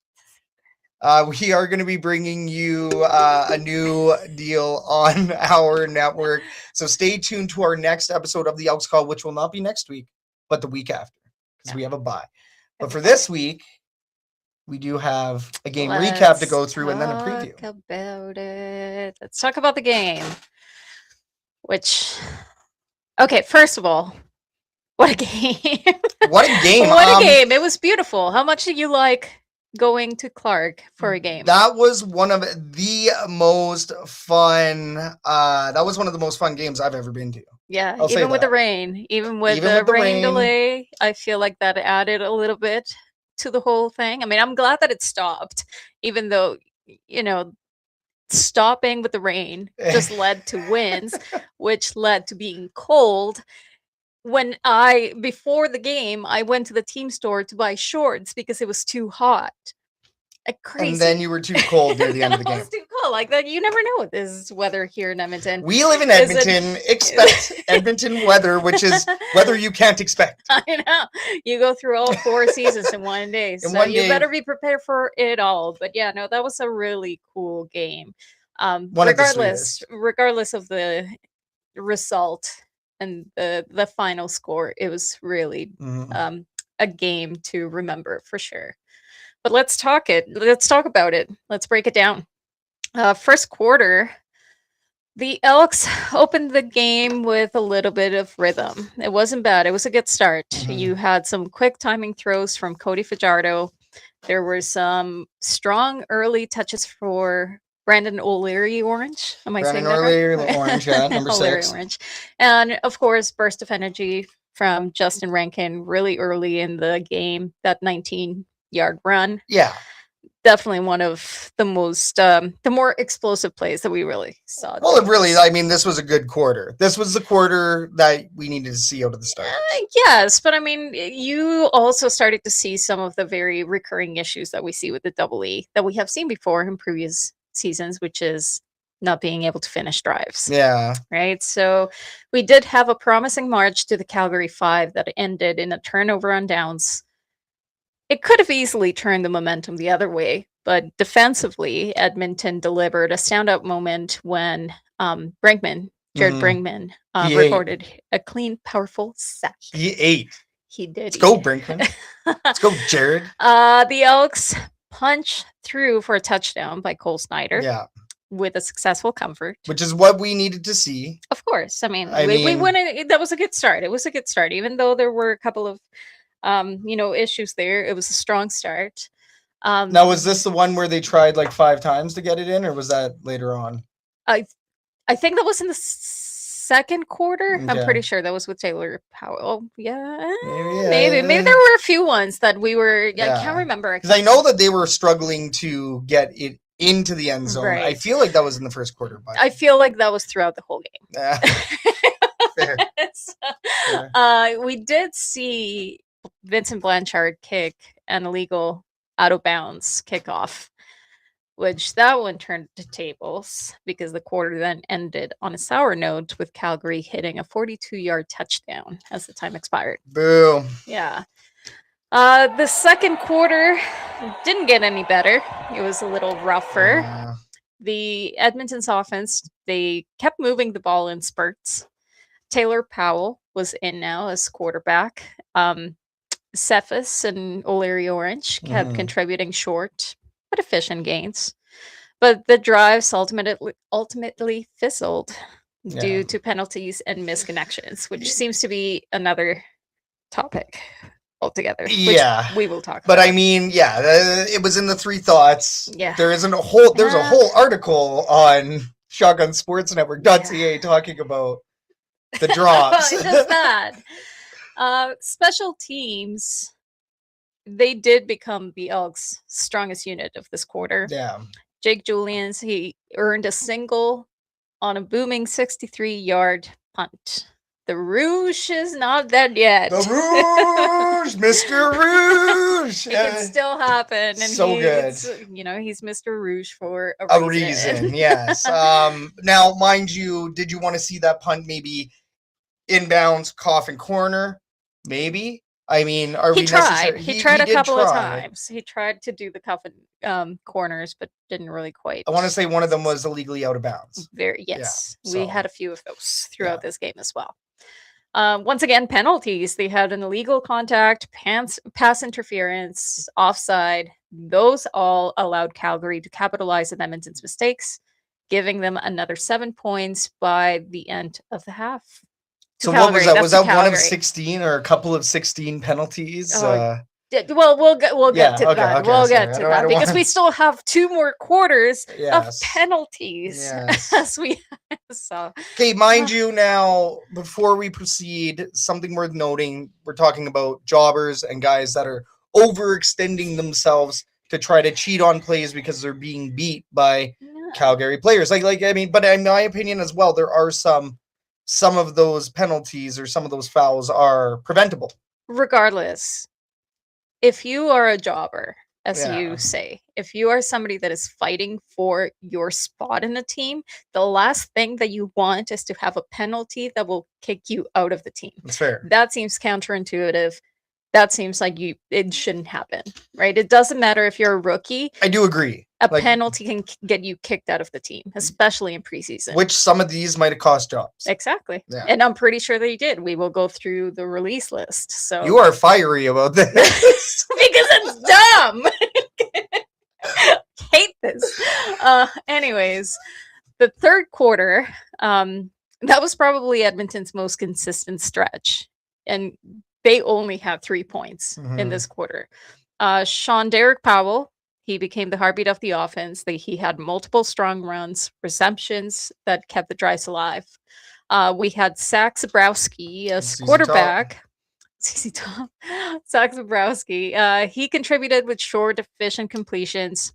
S1: We are going to be bringing you a new deal on our network. So stay tuned to our next episode of the Elks Call, which will not be next week, but the week after, because we have a bye. But for this week, we do have a game recap to go through and then a preview.
S2: Talk about it. Let's talk about the game. Okay, first of all, what a game.
S1: What a game.
S2: What a game. It was beautiful. How much did you like going to Clark for a game?
S1: That was one of the most fun. That was one of the most fun games I've ever been to.
S2: Yeah,
S1: I'll say
S2: even with
S1: that.
S2: the rain, even with the rain delay, I feel like that added a little bit to the whole thing. I mean, I'm glad that it stopped, even though, stopping with the rain just led to winds, which led to being cold. Before the game, I went to the team store to buy shorts because it was too hot. Crazy.
S1: And then you were too cold near the end of the game.
S2: It was too cold. Like that, you never know this weather here in Edmonton.
S1: We live in Edmonton. Expect Edmonton weather, which is weather you can't expect.
S2: I know. You go through all 4 seasons in one day. So you better be prepared for it all. But yeah, no, that was a really cool game. Regardless of the result and the final score, it was really a game to remember for sure. But let's talk about it. Let's break it down. First quarter, the Elks opened the game with a little bit of rhythm. It wasn't bad. It was a good start. You had some quick timing throws from Cody Fajardo. There were some strong early touches for Brandon O'Leary Orange. Am I saying that right?
S1: O'Leary Orange, yeah, number 6.
S2: Orange. And of course, burst of energy from Justin Rankin really early in the game, that 19-yard run.
S1: Yeah.
S2: Definitely one of the most, the more explosive plays that we really saw.
S1: Well, I mean, this was a good quarter. This was the quarter that we needed to see out of the start.
S2: Yes, but I mean, you also started to see some of the very recurring issues that we see with the Double E that we have seen before in previous seasons, which is not being able to finish drives.
S1: Yeah.
S2: Right. So we did have a promising march to the Calgary 5 that ended in a turnover on downs. It could have easily turned the momentum the other way, but defensively, Edmonton delivered a standout moment when Brinkman, Jared Brinkman, recorded a clean, powerful sack.
S1: He ate.
S2: He did.
S1: Let's go, Brinkman. Let's go, Jared.
S2: The Elks punch through for a touchdown by Cole Snyder.
S1: Yeah.
S2: With a successful comfort.
S1: Which is what we needed to see.
S2: Of course. I mean, we went in, that was a good start. It was a good start. Even though there were a couple of issues there, it was a strong start.
S1: Now, was this the one where they tried like 5 times to get it in, or was that later on?
S2: I think that was in the second quarter. Okay. I'm pretty sure that was with Taylor Powell. Yeah, maybe there were a few ones that we were. I can't remember
S1: because I know that they were struggling to get it into the end zone. Right. I feel like that was in the first quarter. But
S2: I feel like that was throughout the whole game.
S1: Yeah. Fair.
S2: Fair. We did see Vincent Blanchard kick an illegal out of bounds kickoff, which that one turned the tables because the quarter then ended on a sour note with Calgary hitting a 42-yard touchdown as the time expired.
S1: Boo.
S2: Yeah. The second quarter didn't get any better. It was a little rougher. The Edmonton's offense, they kept moving the ball in spurts. Taylor Powell was in now as quarterback. Cephas and O'Leary Orange kept contributing short but efficient gains. But the drives ultimately fizzled due to penalties and misconnections, which seems to be another topic altogether. Which we will talk about.
S1: But I mean, it was in the 3 thoughts.
S2: Yeah.
S1: There's a whole article on shotgunsportsnetwork.ca talking about the drops.
S2: Just that. Special teams, they did become the Elks' strongest unit of this quarter.
S1: Yeah.
S2: Jake Julians, he earned a single on a booming 63-yard punt. The Rouge is not dead yet.
S1: The Rouge, Mr. Rouge.
S2: It can still happen. And
S1: so good.
S2: He's Mr. Rouge for a reason.
S1: Yes. Now, mind you, did you want to see that punt maybe inbounds, coffin corner? Maybe. I mean,
S2: He tried a couple of times. He tried to do the coffin corners, but didn't really quite.
S1: I want to say one of them was illegally out of bounds.
S2: We had a few of those throughout this game as well. Once again, penalties. They had an illegal contact, pass interference, offside. Those all allowed Calgary to capitalize on Edmonton's mistakes, giving them another 7 points by the end of the half.
S1: So what was that? Was that one of 16 or a couple of 16 penalties?
S2: Well, we'll get to that. We'll get to that because we still have 2 more quarters of penalties, as we saw.
S1: Okay, mind you, now before we proceed, something worth noting: we're talking about jobbers and guys that are overextending themselves to try to cheat on plays because they're being beat by Calgary players. But in my opinion as well, there are some of those penalties or some of those fouls are preventable.
S2: Regardless, if you are a jobber, as you say, if you are somebody that is fighting for your spot in the team, the last thing that you want is to have a penalty that will kick you out of the team.
S1: That's fair.
S2: That seems counterintuitive. That seems like it shouldn't happen, right? It doesn't matter if you're a rookie.
S1: I do agree.
S2: A penalty can get you kicked out of the team, especially in preseason.
S1: Which some of these might have cost jobs.
S2: Exactly.
S1: Yeah.
S2: And I'm pretty sure they did. We will go through the release list. So
S1: you are fiery about this.
S2: Because it's dumb. Hate this. Anyways, the third quarter, that was probably Edmonton's most consistent stretch. And they only had 3 points in this quarter. Sean Derek Powell, he became the heartbeat of the offense. He had multiple strong runs, receptions that kept the drives alive. We had Zach Zabrowski as quarterback. CC Top, Zach Zabrowski. He contributed with short, efficient completions.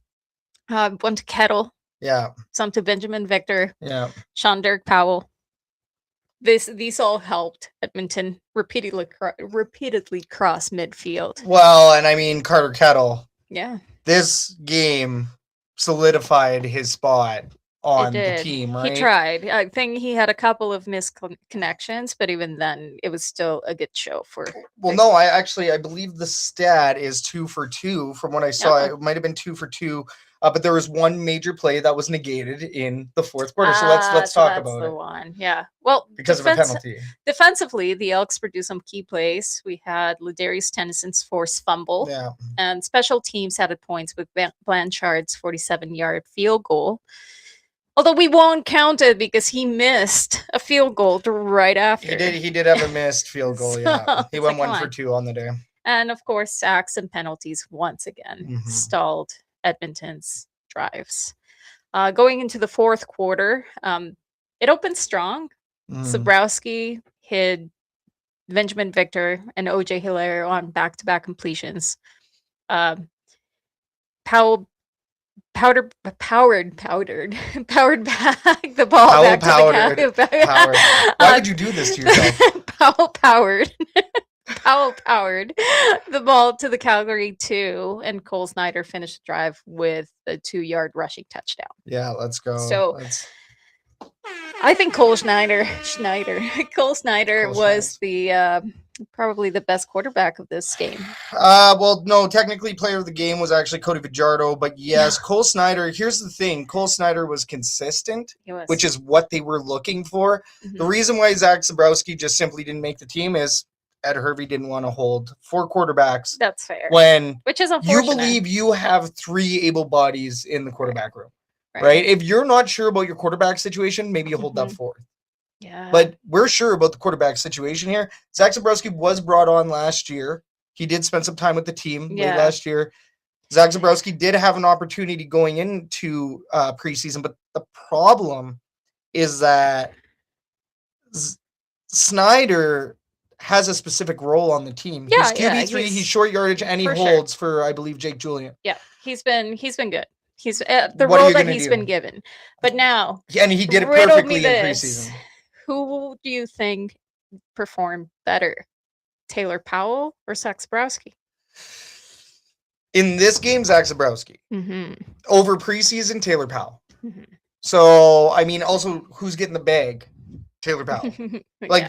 S2: One to Kettle,
S1: Yeah,
S2: some to Benjamin Victor,
S1: yeah.
S2: Sean Dirk Powell. These all helped Edmonton repeatedly cross midfield.
S1: Well, and I mean Carter Kettle.
S2: Yeah,
S1: This game solidified his spot on
S2: it
S1: the
S2: did.
S1: team,
S2: He
S1: right?
S2: tried. I think he had a couple of misconnections, but even then, it was still a good show for.
S1: Well, no, I believe the stat is 2 for 2 from what I saw.
S2: Uh-oh.
S1: It might have been 2 for 2, but there was one major play that was negated in the fourth quarter. So let's talk about
S2: the
S1: it
S2: one. Yeah. Well,
S1: because of a penalty.
S2: Defensively, the Elks produced some key plays. We had Ladarius Tennyson's forced fumble,
S1: Yeah,
S2: and special teams added points with Blanchard's 47-yard field goal. Although we won't count it because he missed a field goal right after.
S1: he did have a missed field goal. Yeah,
S2: So,
S1: he
S2: it's
S1: went
S2: like,
S1: 1
S2: come
S1: for
S2: on.
S1: 2 on the day.
S2: And of course, sacks and penalties once again
S1: Mhm.
S2: stalled Edmonton's drives. Going into the fourth quarter, it opened strong.
S1: Mm.
S2: Zabrowski hit Benjamin Victor and OJ Hilaire on back-to-back completions. Powell powered back the ball
S1: Powell
S2: back
S1: powdered.
S2: to the
S1: Powered. Why would you do this to yourself?
S2: Powell powered the ball to the Calgary 2, and Cole Snyder finished the drive with a 2-yard rushing touchdown.
S1: Yeah, let's go.
S2: So I think Cole Snyder was the probably the best quarterback of this game.
S1: Well, no, technically player of the game was actually Cody Fajardo, but yes, Cole Snyder, here's the thing. Cole Snyder was consistent, which is what they were looking for.
S2: Mhm.
S1: The reason why Zach Zabrowski just simply didn't make the team is Ed Hervey didn't want to hold 4 quarterbacks.
S2: That's fair.
S1: When
S2: which is unfortunate.
S1: you believe you have 3 able bodies in the quarterback room, right? If you're not sure about your quarterback situation, maybe you hold that 4th.
S2: Yeah.
S1: But we're sure about the quarterback situation here. Zach Zabrowski was brought on last year. He did spend some time with the team late last year. Zach Zabrowski did have an opportunity going into preseason, but the problem is that Snyder has a specific role on the team.
S2: Yeah,
S1: he's QB3, he's short yardage, and he holds for, I believe, Jake Julian.
S2: Yeah, he's been good. He's the role that he's been given. But now,
S1: and he did it perfectly in preseason.
S2: Who do you think performed better, Taylor Powell or Zach Zabrowski?
S1: In this game, Zach Zabrowski.
S2: Mm-hmm.
S1: Over preseason, Taylor Powell.
S2: Mm-hmm.
S1: So, I mean, also, who's getting the bag? Taylor Powell.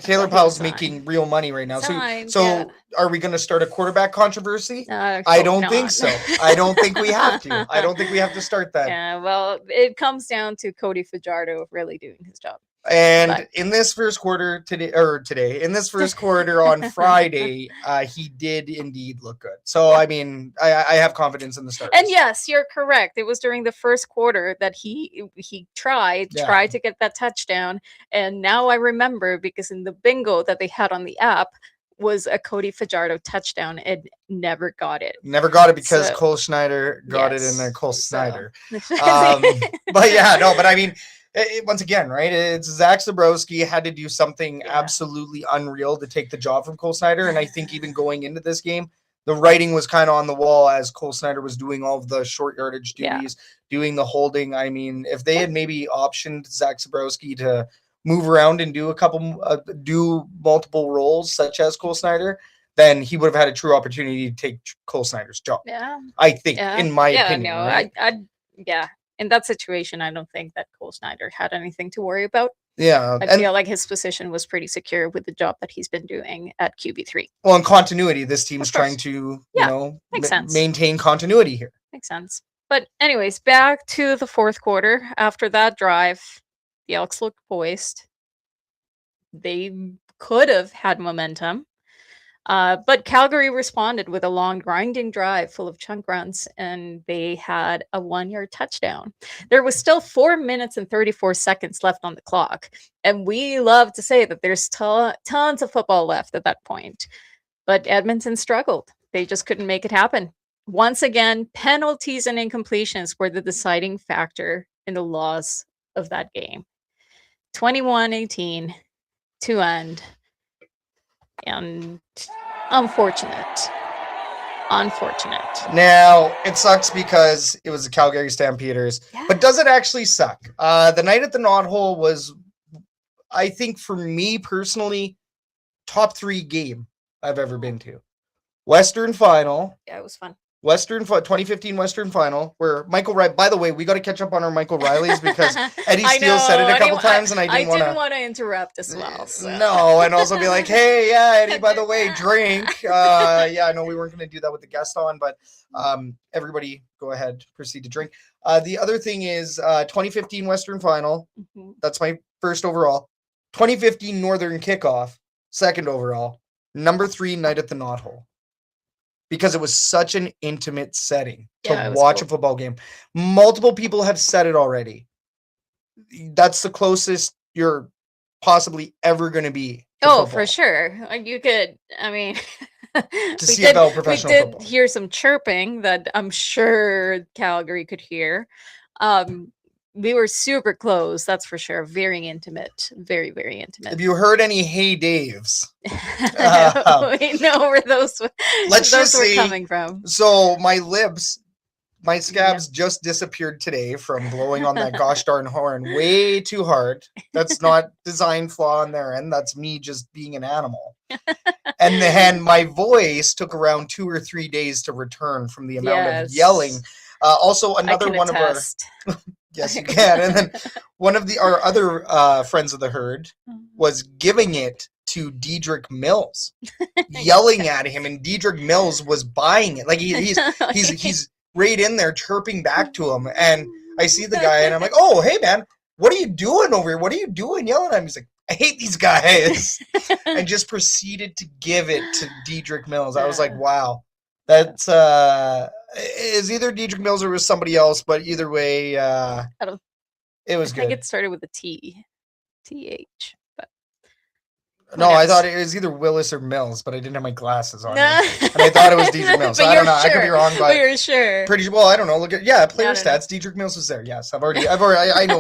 S1: Taylor Powell's making real money right now. So are we going to start a quarterback controversy? I don't think so. I don't think we have to. I don't think we have to start that.
S2: Yeah, well, it comes down to Cody Fajardo really doing his job.
S1: And in this first quarter in this first quarter on Friday, he did indeed look good. So, I mean, I have confidence in the start.
S2: And yes, you're correct. It was during the first quarter that he tried to get that touchdown. And now I remember, because in the bingo that they had on the app was a Cody Fajardo touchdown and never got it.
S1: Never got it because Cole Schneider got it in there. Cole Snyder. But yeah, no, but I mean, once again, right? It's Zach Zabrowski had to do something absolutely unreal to take the job from Cole Snyder. And I think even going into this game, the writing was kind of on the wall as Cole Snyder was doing all of the short yardage duties, doing the holding. I mean, if they had maybe optioned Zach Zabrowski to move around and do do multiple roles, such as Cole Snyder, then he would have had a true opportunity to take Cole Snyder's job.
S2: Yeah,
S1: I think, in my opinion.
S2: No,
S1: right?
S2: In that situation, I don't think that Cole Snyder had anything to worry about.
S1: Yeah.
S2: I feel like his position was pretty secure with the job that he's been doing at QB3.
S1: Well, in continuity, this team's trying to, maintain continuity here.
S2: Makes sense. But anyways, back to the fourth quarter. After that drive, the Elks looked poised. They could have had momentum. But Calgary responded with a long grinding drive full of chunk runs, and they had a 1-yard touchdown. There was still 4 minutes and 34 seconds left on the clock. And we love to say that there's tons of football left at that point. But Edmonton struggled. They just couldn't make it happen. Once again, penalties and incompletions were the deciding factor in the loss of that game. 21-18 to end. And Unfortunate.
S1: Now, it sucks because it was the Calgary Stampeders.
S2: Yeah.
S1: But does it actually suck? The Night at the Knothole was, I think, for me personally, top 3 game I've ever been to. Western Final.
S2: Yeah, it was fun.
S1: 2015 Western Final, where Michael Riley, by the way, we got to catch up on our Michael Rileys because Eddie Steele said it a couple times and I didn't want
S2: to interrupt as well. So.
S1: No, and also be like, hey, yeah, Eddie, by the way, drink. Yeah, I know we weren't going to do that with the guest on, but everybody go ahead, proceed to drink. The other thing is 2015 Western Final. Mm-hmm. That's my first overall. 2015 Northern Kickoff, second overall. Number 3 Night at the Knothole. Because it was such an intimate setting to watch a football game. Multiple people have said it already. That's the closest you're possibly ever going to be.
S2: Oh, for sure. You could, I mean,
S1: to CFL professional football.
S2: We did hear some chirping that I'm sure Calgary could hear. We were super close, that's for sure. Very intimate. Very, very intimate.
S1: If you heard any hey Daves,
S2: we know where those were coming from.
S1: So my lips, my scabs just disappeared today from blowing on that gosh darn horn way too hard. That's not design flaw on their end. That's me just being an animal. And then my voice took around 2 or 3 days to return from the amount of yelling. Also, another one
S2: attest.
S1: of our... Yes, you can. And then one of our other friends of the herd was giving it to Diedrich Mills, yelling at him, and Diedrich Mills was buying it. Like he's right in there chirping back to him. And I see the guy, and I'm like, "Oh, hey man, what are you doing over here? What are you doing yelling at him?" He's like, "I hate these guys," and just proceeded to give it to Diedrich Mills. I was like, "Wow, that's is either Diedrich Mills or was somebody else, but either way, it was good."
S2: I think it started with a TH, but
S1: no, I thought it was either Willis or Mills, but I didn't have my glasses on, and I thought it was Diedrich Mills. So I don't know. Sure. I could be wrong, but
S2: you're sure.
S1: Pretty well. I don't know. Look at player stats. Diedrich Mills was there. Yes, I know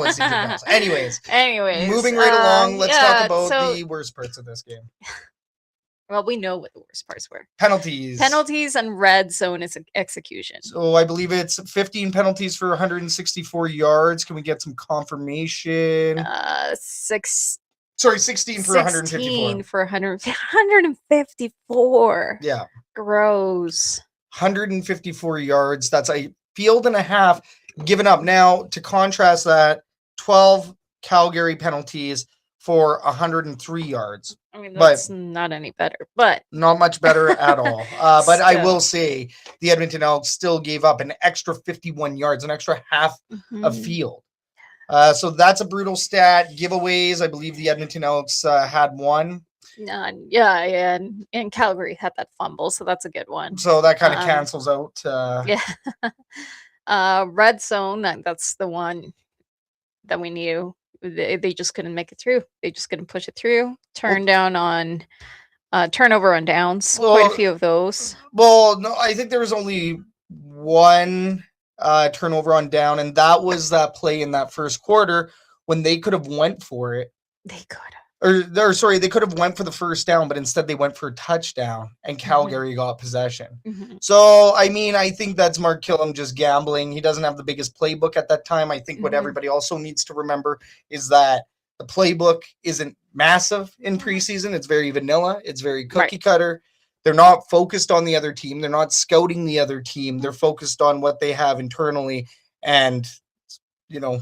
S1: it's Diedrich Mills. Anyways, moving right along. Let's talk about the worst parts of this game.
S2: Well, we know what the worst parts were.
S1: Penalties
S2: and red zone execution.
S1: So I believe it's 15 penalties for 164 yards. Can we get some confirmation? 16 for 154.
S2: 16 for 154.
S1: Yeah.
S2: Gross.
S1: 154 yards. That's a field and a half given up. Now, to contrast that, 12 Calgary penalties for 103 yards.
S2: I mean, that's not any better, but
S1: not much better at all. But I will say the Edmonton Elks still gave up an extra 51 yards, an extra half of field. So that's a brutal stat. Giveaways, I believe the Edmonton Elks had one.
S2: Yeah, and Calgary had that fumble, so that's a good one.
S1: So that kind of cancels out.
S2: Red zone, that's the one that we knew. They just couldn't make it through. They just couldn't push it through. Turnover on downs. Quite a few of those.
S1: Well, no, I think there was only one turnover on down, and that was that play in that first quarter when they could have went for it.
S2: They could have.
S1: They could have went for the first down, but instead they went for a touchdown, and Calgary got possession. So, I mean, I think that's Mark Killam just gambling. He doesn't have the biggest playbook at that time. I think what everybody also needs to remember is that the playbook isn't massive in preseason. It's very vanilla. It's very cookie cutter. They're not focused on the other team. They're not scouting the other team. They're focused on what they have internally. And, you know,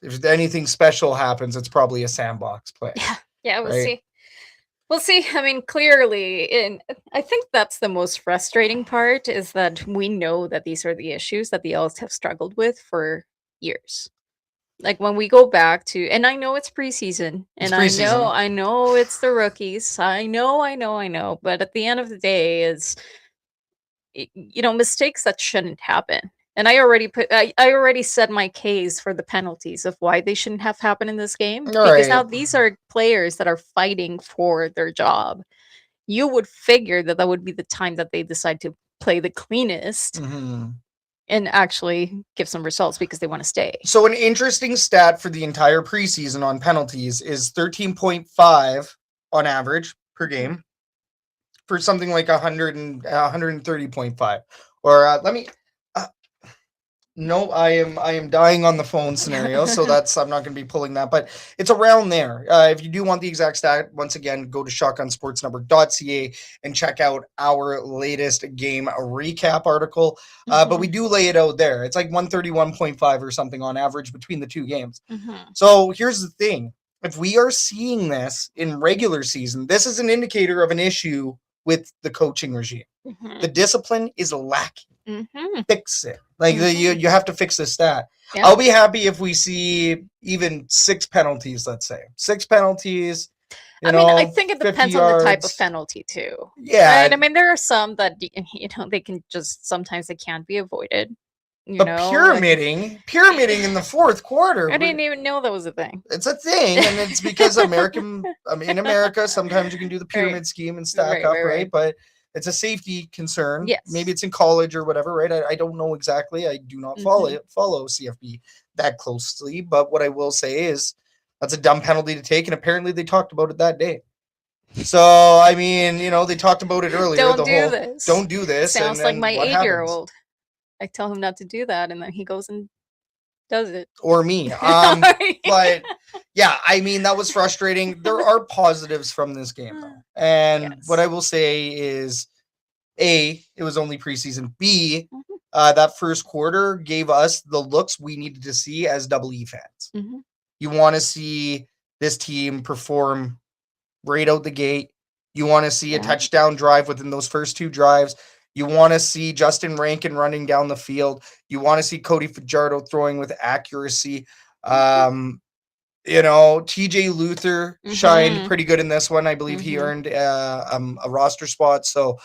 S1: if anything special happens, it's probably a sandbox play.
S2: Yeah, we'll see. We'll see. I mean, clearly, and I think that's the most frustrating part is that we know that these are the issues that the Elks have struggled with for years. Like when we go back to, and I know it's preseason, and I know it's the rookies. I know. But at the end of the day, is mistakes that shouldn't happen. And I already said my case for the penalties of why they shouldn't have happened in this game. Because now these are players that are fighting for their job. You would figure that would be the time that they decide to play the cleanest and actually give some results because they want to stay.
S1: So an interesting stat for the entire preseason on penalties is 13.5 on average per game. for something like 130.5. Or let me. No, I am dying on the phone scenario, so I'm not going to be pulling that, but it's around there. If you do want the exact stat, once again, go to shotgunsportsnetwork.ca and check out our latest game recap article. But we do lay it out there. It's like 131.5 or something on average between the two games. So here's the thing. If we are seeing this in regular season, this is an indicator of an issue with the coaching regime. The discipline is lacking. Fix it. Like you have to fix this stat. Yeah. I'll be happy if we see even 6 penalties. Let's say 6 penalties.
S2: I mean, I think it depends on the type of penalty too.
S1: Yeah,
S2: right? I mean, there are some that they can just sometimes they can't be avoided.
S1: Pyramiding in the fourth quarter.
S2: I didn't even know that was a thing.
S1: It's a thing, and it's because in America, sometimes you can do the pyramid scheme and stack up, right? But it's a safety concern.
S2: Yes.
S1: Maybe it's in college or whatever, right? I don't know exactly. I do not follow CFB that closely. But what I will say is that's a dumb penalty to take. And apparently they talked about it that day. So, I mean, they talked about it earlier. Don't do this.
S2: Sounds like my 8-year-old. I tell him not to do that. And then he goes and does it.
S1: Or me. But yeah, I mean, that was frustrating. There are positives from this game, though. And what I will say is, A, it was only preseason. B, that first quarter gave us the looks we needed to see as EE fans. You want to see this team perform right out the gate. You want to see a touchdown drive within those first 2 drives. You want to see Justin Rankin running down the field. You want to see Cody Fajardo throwing with accuracy. TJ Luther shined pretty good in this one. I believe he earned a roster spot. So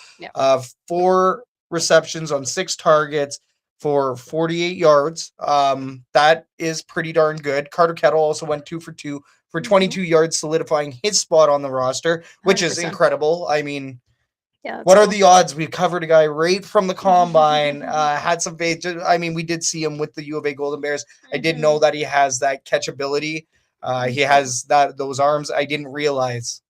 S1: 4 receptions on 6 targets for 48 yards. That is pretty darn good. Carter Kettle also went 2 for 2 for 22 yards, solidifying his spot on the roster, which 100%. Is incredible. I mean, what are the odds? We covered a guy right from the combine, had some faith. I mean, we did see him with the U of A Golden Bears. I did know that he has that catchability. He has those arms. I didn't realize.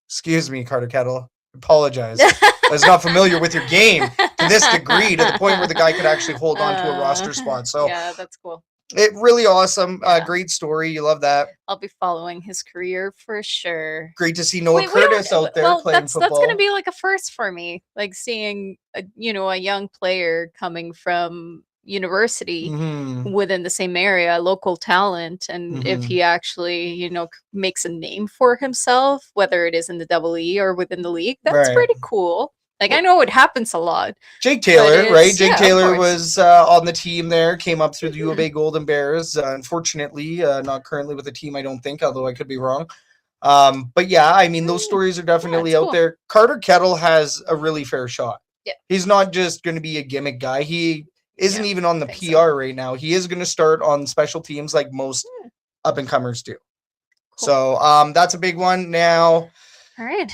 S1: Excuse me, Carter Kettle. Apologize. I was not familiar with your game to this degree, to the point where the guy could actually hold on to a roster spot. So
S2: yeah, that's cool.
S1: It really awesome. Great story. You love that.
S2: I'll be following his career for sure.
S1: Great to see Noah Curtis out there playing football.
S2: That's going to be like a first for me. Like seeing a young player coming from university within the same area, local talent, and if he actually makes a name for himself, whether it is in the EE or within the league, that's pretty cool. Like, I know it happens a lot.
S1: Jake Taylor, right? Jake Taylor was on the team there, came up through the U of A Golden Bears. Unfortunately, not currently with the team, I don't think, although I could be wrong. But yeah, I mean, those stories are definitely out there. Carter Kettle has a really fair shot.
S2: Yeah. He's
S1: not just going to be a gimmick guy. He isn't even on the PR right now. He is going to start on special teams like most up-and-comers do. Cool. So that's a big one now.
S2: All right.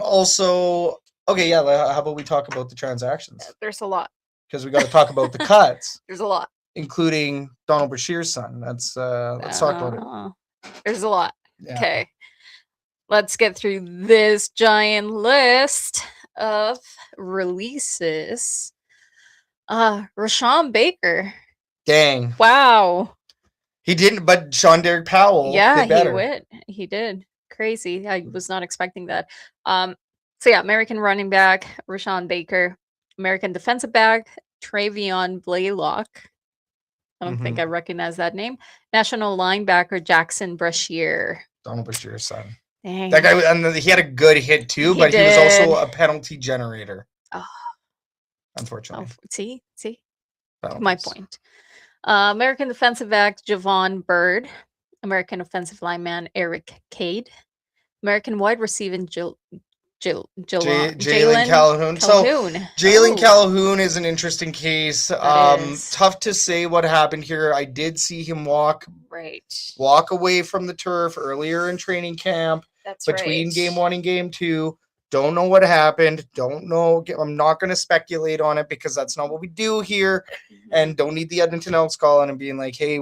S1: Also... Okay, yeah, how about we talk about the transactions?
S2: There's a lot.
S1: Because we got to talk about the cuts.
S2: There's a lot.
S1: Including Donald Bashir's son. Let's talk about it.
S2: There's a lot. Yeah. Okay. Let's get through this giant list of releases. Rashawn Baker.
S1: Dang.
S2: Wow.
S1: He didn't, but Sean Derek Powell did better.
S2: He did. Crazy. I was not expecting that. So yeah, American running back, Rashawn Baker. American defensive back, Travion Blaylock. I don't think I recognize that name. National linebacker, Jackson Brashear.
S1: Donald Bashir's son.
S2: Dang.
S1: That guy, and he had a good hit too, but he was also a penalty generator.
S2: Oh.
S1: Unfortunately.
S2: See?
S1: Penalties.
S2: My point. American defensive back, Javon Bird. American offensive lineman, Eric Cade. American wide receiver, Jalen
S1: Calhoun. So Jalen Calhoun is an interesting case. Tough to say what happened here. I did see him walk away from the turf earlier in training camp. Between game 1 and game 2. Don't know what happened. Don't know. I'm not going to speculate on it because that's not what we do here. And don't need the Edmonton Elks calling and being like, hey,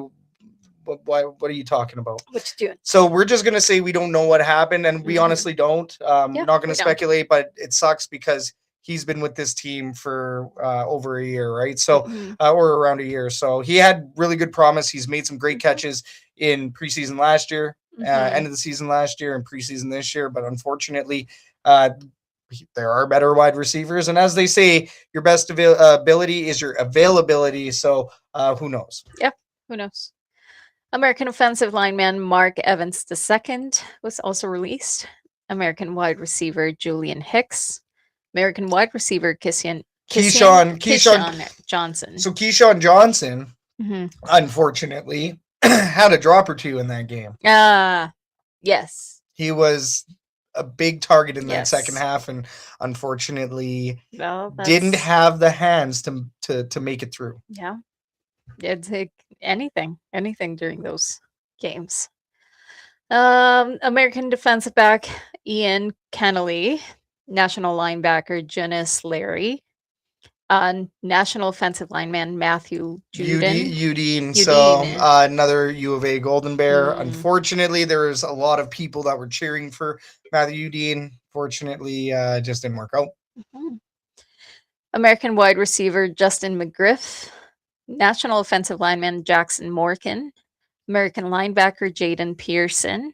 S1: what are you talking about?
S2: What you doing?
S1: So we're just gonna say we don't know what happened, and we honestly don't.
S2: Yeah,
S1: Not gonna
S2: we don't.
S1: speculate, but it sucks because he's been with this team for over a year, right? So or around a year. So he had really good promise. He's made some great catches in preseason last year, end of the season last year, and preseason this year. But unfortunately, there are better wide receivers, and as they say, your best ability is your availability. So who knows?
S2: Yeah, who knows? American offensive lineman Mark Evans II was also released. American wide receiver Julian Hicks. American wide receiver Keyshawn Johnson.
S1: So Keyshawn Johnson, unfortunately, had a drop or two in that game.
S2: Yes.
S1: He was a big target in that second half, and unfortunately didn't have the hands to make it through.
S2: Yeah. It'd take anything during those games. American defensive back Ian Kennelly, national linebacker Janice Larry, national offensive lineman Matthew
S1: Udine. So another U of A Golden Bear. Unfortunately, there was a lot of people that were cheering for Matthew Udine. Fortunately, just didn't work out.
S2: American wide receiver Justin McGriff, national offensive lineman Jackson Morgan, American linebacker Jaden Pearson,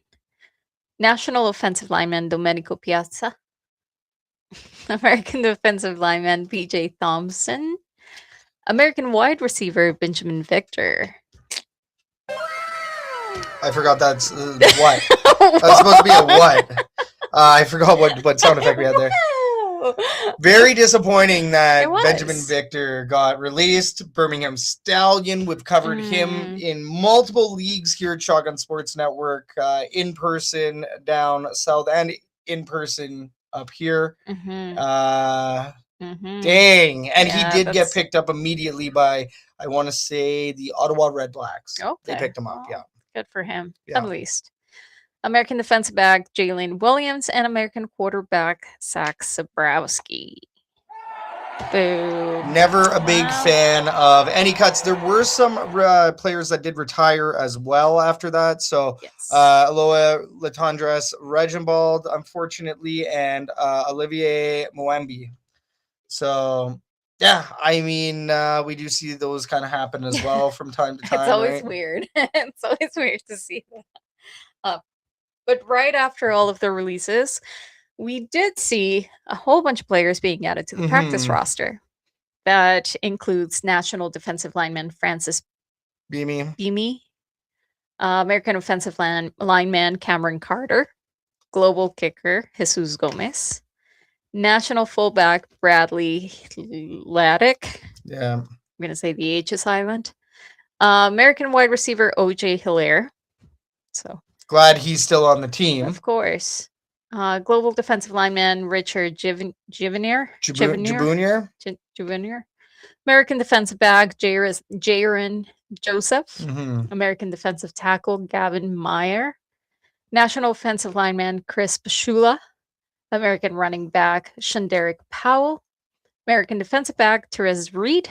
S2: national offensive lineman Domenico Piazza, American defensive lineman PJ Thompson, American wide receiver Benjamin Victor.
S1: I forgot that's what. That's supposed to be a what. I forgot what sound effect we had there. Very disappointing that Benjamin Victor got released. Birmingham Stallion. We've covered him in multiple leagues here at Shotgun Sports Network, in person down south and in person up here. Dang. And he did get picked up immediately by, I want to say, the Ottawa REDBLACKS.
S2: Okay.
S1: They picked him up,
S2: Good for him, at least. American defensive back Jalen Williams and American quarterback Zach Zabrowski. Boo.
S1: Never a big fan of any cuts. There were some players that did retire as well after that. So Aloha Latondres Reginbald, unfortunately, and Olivier Moambi. So, yeah, I mean, we do see those kind of happen as well from time to time.
S2: It's always weird. It's always weird to see that. But right after all of the releases, we did see a whole bunch of players being added to the practice roster. That includes national defensive lineman Francis Beamy, American offensive lineman Cameron Carter, global kicker Jesus Gomez, national fullback Bradley Laddick.
S1: Yeah.
S2: I'm going to say the H is silent. American wide receiver OJ Hilaire. So
S1: glad he's still on the team.
S2: Of course. Global defensive lineman Richard Juvenier. American defensive back Jaron Joseph. American defensive tackle Gavin Meyer. National offensive lineman Chris Pashula. American running back Shanderick Powell. American defensive back Therese Reed.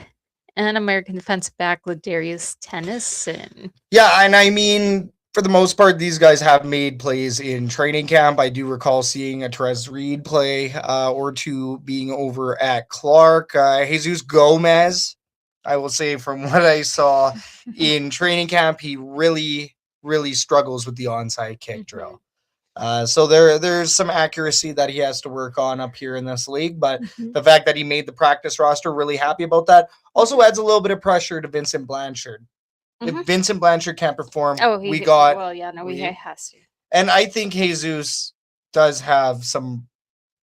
S2: And American defensive back Ladarius Tennyson.
S1: Yeah, and I mean, for the most part, these guys have made plays in training camp. I do recall seeing a Therese Reed play or two being over at Clark. Jesus Gomez, I will say from what I saw in training camp, he really, really struggles with the onside kick drill. So there's some accuracy that he has to work on up here in this league. But the fact that he made the practice roster, really happy about that. Also adds a little bit of pressure to Vincent Blanchard. If Vincent Blanchard can't perform, he
S2: has to.
S1: And I think Jesus does have some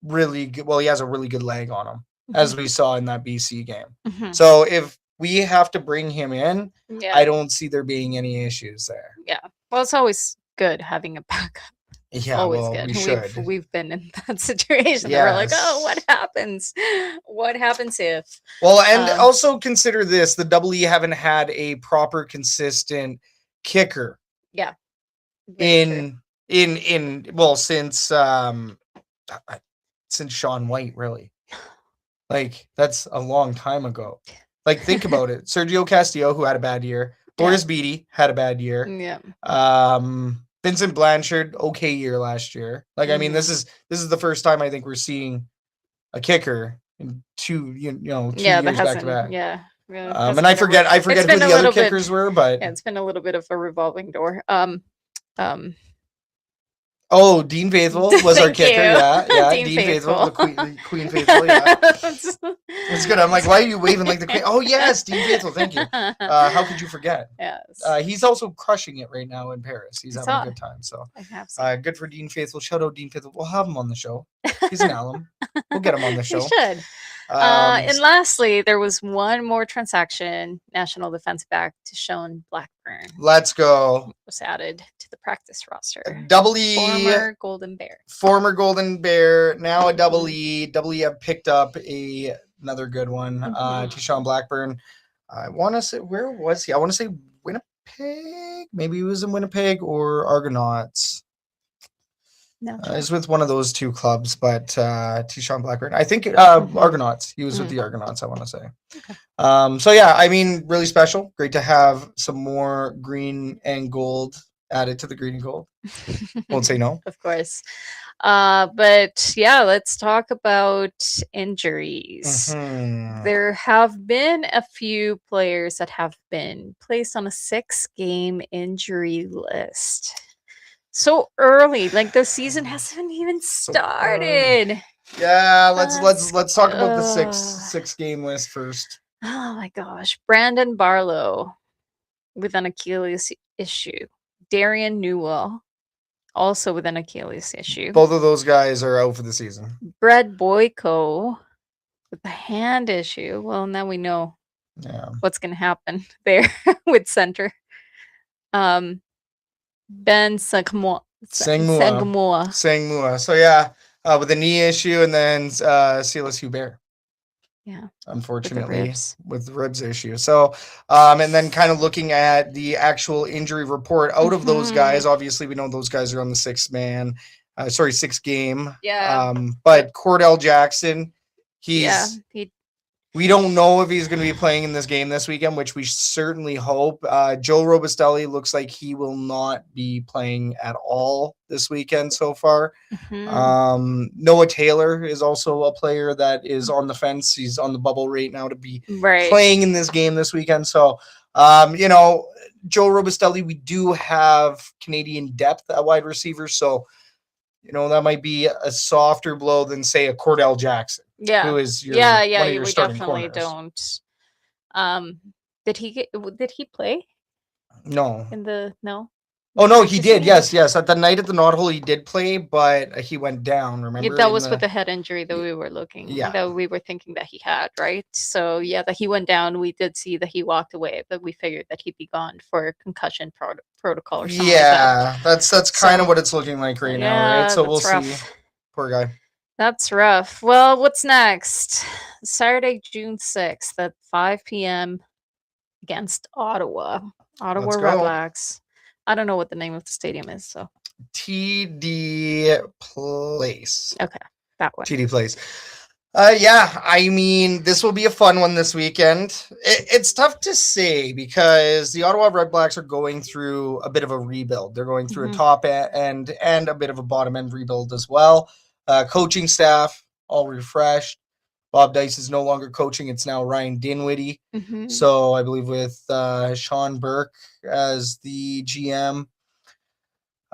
S1: really good, he has a really good leg on him, as we saw in that BC game. So if we have to bring him in, I don't see there being any issues there. Yeah.
S2: Well, it's always good having a backup.
S1: Yeah,
S2: always good. We've been in that situation. We're like, oh, what happens? What happens if?
S1: Well, and also consider this: the Double E haven't had a proper, consistent kicker.
S2: Yeah.
S1: Since Sean White, really. Like, that's a long time ago. Like, think about it: Sergio Castillo, who had a bad year, Boris Beattie had a bad year.
S2: Yeah.
S1: Vincent Blanchard, okay year last year. Like, I mean, this is the first time I think we're seeing a kicker in two years back to back.
S2: Yeah.
S1: And I forget who the other kickers were, but
S2: yeah, it's been a little bit of a revolving door.
S1: Oh, Dean Faithful was our kicker.
S2: you.
S1: Yeah.
S2: Dean
S1: Dean Faithful, the
S2: Faithful.
S1: Queen Faithful. Yeah, it's good. I'm like, why are you waving like the Queen? Oh yes, Dean Faithful. Thank you. How could you forget?
S2: Yes.
S1: He's also crushing it right now in Paris. He's having a good time. So
S2: I have seen.
S1: good for Dean Faithful. Shout out Dean Faithful. We'll have him on the show. He's an alum. We'll get him on the show.
S2: We should. And lastly, there was one more transaction. National defense back to Sean Blackburn
S1: Let's go.
S2: was added to the practice roster.
S1: Double E.
S2: Former Golden Bear.
S1: Former Golden Bear. Now a double E. Double E have picked up another good one. To Sean Blackburn. I want to say, where was he? I want to say Winnipeg. Maybe he was in Winnipeg or Argonauts.
S2: No,
S1: he's with one of those two clubs, but T-Sean Blackburn. I think Argonauts. He was with the Argonauts, I want to say. Okay. So, yeah, I mean, really special. Great to have some more green and gold added to the green and gold. Won't say no.
S2: Of course. But, yeah, let's talk about injuries. There have been a few players that have been placed on a 6-game injury list. So early, like the season hasn't even started.
S1: Yeah, let's talk about the six game list first.
S2: Oh my gosh, Brandon Barlow with an Achilles issue. Darian Newell also with an Achilles issue.
S1: Both of those guys are out for the season.
S2: Brad Boyko with a hand issue. Well, now we know what's going to happen there with center. Ben Sangmua.
S1: So yeah, with a knee issue, and then Silas Hubert.
S2: Yeah,
S1: unfortunately, with the ribs issue. So, and then kind of looking at the actual injury report out of those guys. Obviously, we know those guys are on the 6 game.
S2: Yeah.
S1: But Cordell Jackson, we don't know if he's going to be playing in this game this weekend, which we certainly hope. Joe Robustelli looks like he will not be playing at all this weekend so far. Noah Taylor is also a player that is on the fence. He's on the bubble right now to be playing in this game this weekend. So, Joe Robustelli, we do have Canadian depth at wide receiver. So, that might be a softer blow than, say, a Cordell Jackson.
S2: Yeah.
S1: Who is your
S2: we
S1: starting
S2: definitely
S1: corners.
S2: don't. Did he play?
S1: No.
S2: No?
S1: Oh no, he did. Yes. At the Night at the Knothole, he did play, but he went down. Remember?
S2: That was with the head injury that we were looking.
S1: Yeah.
S2: That we were thinking that he had, right? So yeah, that he went down. We did see that he walked away, but we figured that he'd be gone for concussion protocol or something.
S1: Yeah, that's kind of what it's looking like right now, right? So we'll see. Poor guy.
S2: That's rough. Well, what's next? Saturday, June 6th at 5 p.m. against Ottawa. Ottawa REDBLACKS. I don't know what the name of the stadium is, so.
S1: TD Place.
S2: Okay, that one.
S1: TD Place. Yeah, I mean, this will be a fun one this weekend. It's tough to say because the Ottawa REDBLACKS are going through a bit of a rebuild. They're going through a top end and a bit of a bottom end rebuild as well. Coaching staff all refreshed. Bob Dice is no longer coaching. It's now Ryan Dinwiddie. So I believe with Sean Burke as the GM.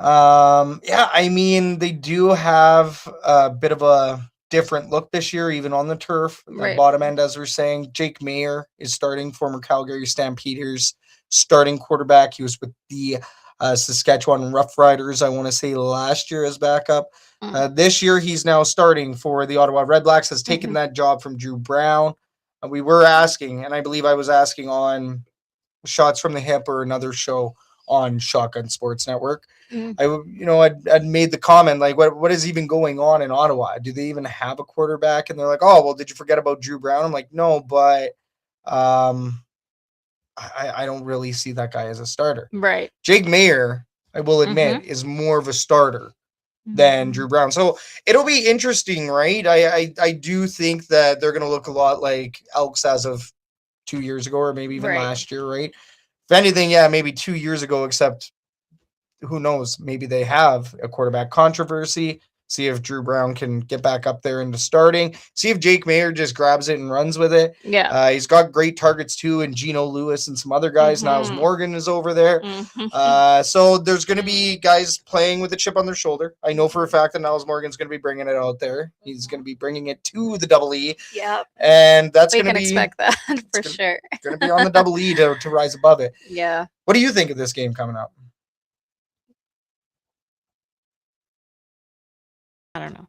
S1: Yeah, I mean, they do have a bit of a different look this year, even on the turf. The bottom end, as we're saying, Jake Mayer is starting, former Calgary Stampeders starting quarterback. He was with the Saskatchewan Roughriders, I want to say, last year as backup. This year, he's now starting for the Ottawa REDBLACKS, has taken that job from Drew Brown. We were asking, and I believe I was asking on Shots from the Hip or another show on Shotgun Sports Network. I'd made the comment, like, what is even going on in Ottawa? Do they even have a quarterback? And they're like, oh, well, did you forget about Drew Brown? I'm like, no, but I don't really see that guy as a starter.
S2: Right.
S1: Jake Mayer, I will admit, is more of a starter than Drew Brown. So it'll be interesting, right? I do think that they're going to look a lot like Elks as of 2 years ago or maybe even last year, right? If anything, yeah, maybe 2 years ago, except who knows? Maybe they have a quarterback controversy. See if Drew Brown can get back up there into starting. See if Jake Mayer just grabs it and runs with it.
S2: Yeah.
S1: He's got great targets too, and Geno Lewis and some other guys. Niles Morgan is over there. So there's going to be guys playing with a chip on their shoulder. I know for a fact that Niles Morgan's going to be bringing it out there. He's going to be bringing it to the Double E.
S2: Yep.
S1: And that's going to be...
S2: We can expect that for sure.
S1: Going to be on the Double E to rise above it.
S2: Yeah.
S1: What do you think of this game coming up?
S2: I don't know.